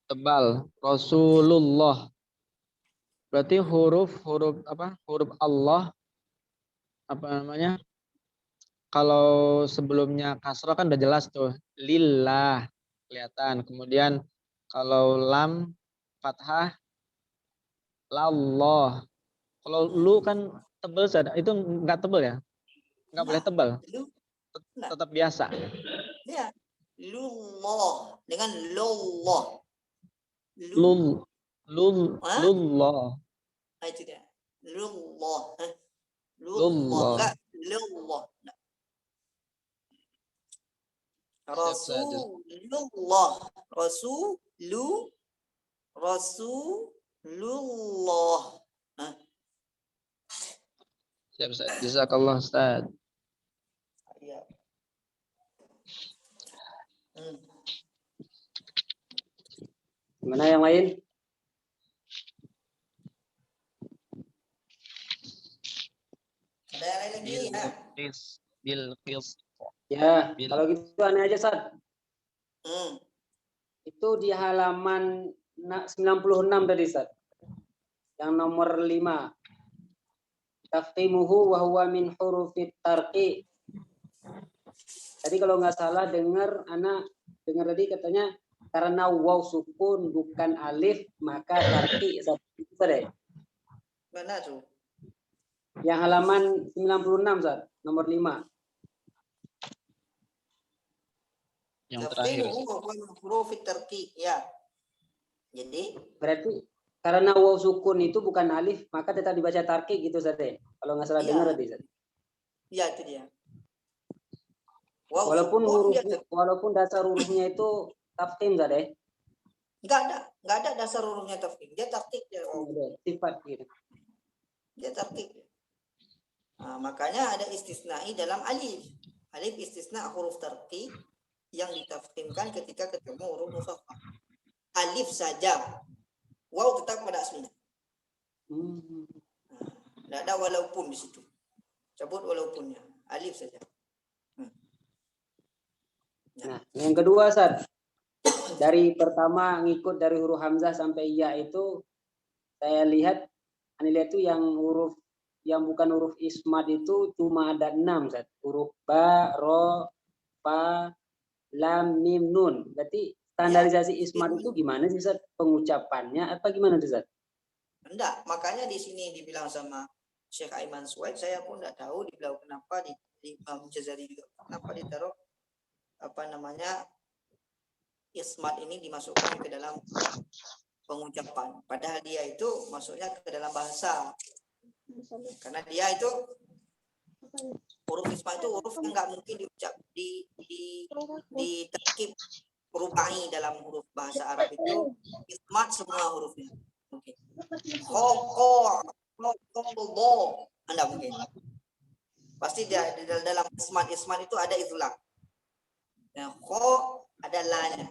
tebal. Rasulullah. Berarti huruf apa? Huruf Allah apa namanya? Kalau sebelumnya kasroh kan udah jelas tuh. Lillah kelihatan. Kemudian kalau lam fathah lallah. Kalau lu kan tebel, itu enggak tebel ya? Enggak boleh tebal. Tetap biasa. Ya. Lullah dengan lullah. Lullah. Itu dia. Lullah. Lullah. Enggak lullah. Rasulullah. Rasulullah. Siap, Ustaz. Jazakallah, Ustaz. Iya. Mana yang lain? Ada yang lain lagi ya? Bilqis. Ya, kalau gitu aneh aja, Sad. Hmm. Itu di halaman 96 tadi, Sad. Yang nomor 5. Tafqimuhu wa huwa min hurufit tarqi. Tadi kalau nggak salah dengar tadi katanya karena waw sukun bukan alif maka tarqi. Itu deh. Mana tuh? Yang halaman 96, Sad. Nomor 5. Yang terakhir. Tafqimuhu wa min hurufit tarqi. Ya. Jadi Berarti karena waw sukun itu bukan alif maka tetap dibaca tarqi gitu, Sad. Kalau nggak salah Iya. dengar tadi, Sad. ya itu dia. Wow, Walaupun dasar hurufnya itu tafkhim, Sad. Enggak ada dasar hurufnya tafkhim. Dia taktik dia. Sifat gitu. Dia taktik. Nah, makanya ada istisnai dalam alif. Alif istisna huruf tarqi yang ditafkhimkan ketika ketemu huruf mufakham. Alif saja. Waw tetap pada aslinya. Tidak ada walaupun di situ. Cabut walaupunnya. Alif saja. Nah, yang kedua, Sad. Dari pertama ngikut dari huruf hamzah sampai ya itu saya lihat itu yang huruf yang bukan huruf ismad itu cuma ada 6, Sad. Huruf ba, ro, fa, lam, mim, nun. Berarti standarisasi ismad itu gimana sih, Sad? Pengucapannya apa gimana tuh, Sad? Enggak, makanya di sini dibilang sama Syekh Aiman Suwaid, saya pun enggak tahu dibilang kenapa di Imam Jazari juga kenapa ditaruh ismat ini dimasukkan ke dalam pengucapan. Padahal dia itu masuknya ke dalam bahasa. Karena dia itu huruf ismat itu huruf yang enggak mungkin diucap di terkib rubai dalam huruf bahasa Arab itu ismat semua hurufnya. Mungkin. Anda mungkin. Pasti dia dalam ismat itu ada izlah. Nah, ada lanya.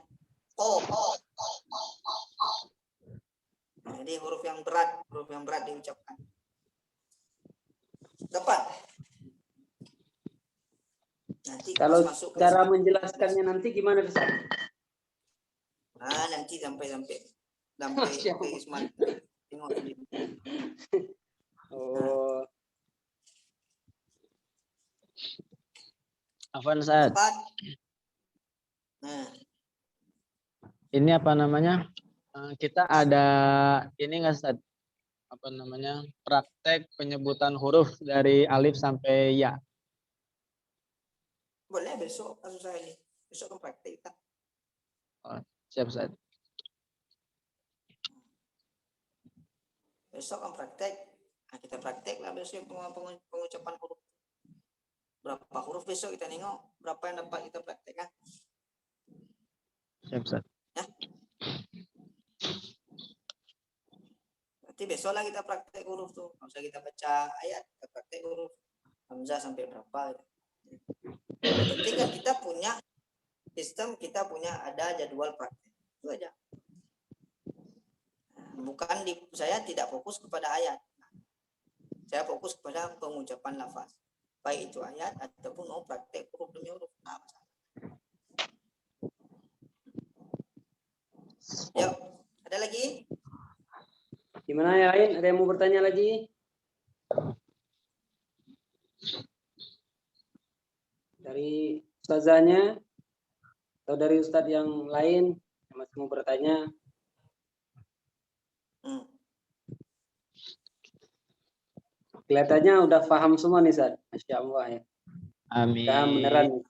Jadi huruf yang berat diucapkan. Dapat. Nanti kalau masuk cara menjelaskannya nanti gimana, Ustaz? Nanti sampai ke ismat. Tengok sendiri. Oh. Afwan, Ustaz. Nah, Ini apa namanya? Kita ada ini nggak, Ustaz? Apa namanya? Praktek penyebutan huruf dari alif sampai ya. boleh besok kasus saya ini. Besok kan praktek kita. Oh, siap, Ustaz. Besok kan praktek. Nah, kita praktek lah besok pengucapan huruf. Berapa huruf besok kita nengok. Berapa yang dapat kita praktekkan. Siap, Ustaz. Ya. Nanti besok lah kita praktek huruf tuh. Kalau kita baca ayat, kita praktek huruf hamzah sampai berapa. Yang penting kan kita punya sistem, kita punya ada jadwal praktek. Itu aja. Bukan saya tidak fokus kepada ayat. Saya fokus kepada pengucapan lafaz. Baik itu ayat ataupun mau praktek huruf demi huruf. Nah, yuk, ada lagi? Gimana ya, lain? Ada yang mau bertanya lagi? Dari ustazahnya atau dari ustadz yang lain yang masih mau bertanya? Kelihatannya udah paham semua nih, Ustaz. Masya Allah ya. Amin. Udah beneran.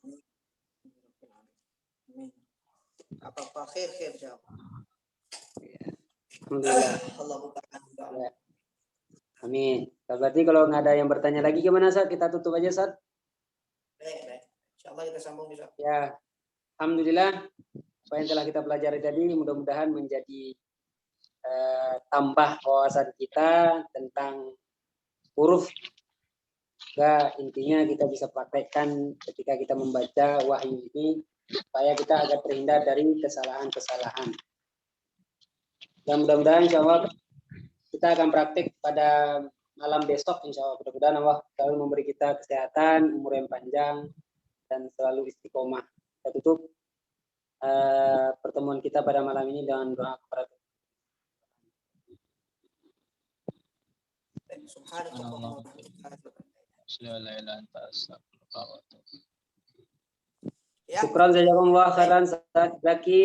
Apa khair jawab. Alhamdulillah. Allah bukakan. Ya. Amin. Berarti kalau nggak ada yang bertanya lagi gimana, Ustaz? Kita tutup aja, Ustaz. Baik. Insyaallah kita sambung besok. Ya. Alhamdulillah. Apa yang telah kita pelajari tadi mudah-mudahan menjadi tambah wawasan kita tentang huruf Semoga intinya kita bisa praktekkan ketika kita membaca wahyu ini supaya kita agak terhindar dari kesalahan-kesalahan. Dan mudah-mudahan insya Allah kita akan praktek pada malam besok insya Allah. Mudah-mudahan Allah selalu memberi kita kesehatan, umur yang panjang, dan selalu istiqomah. Kita tutup pertemuan kita pada malam ini dengan doa kepada Tuhan. Subhanallah. Ya. Syukran jazakumullah khairan Ustaz Zaki.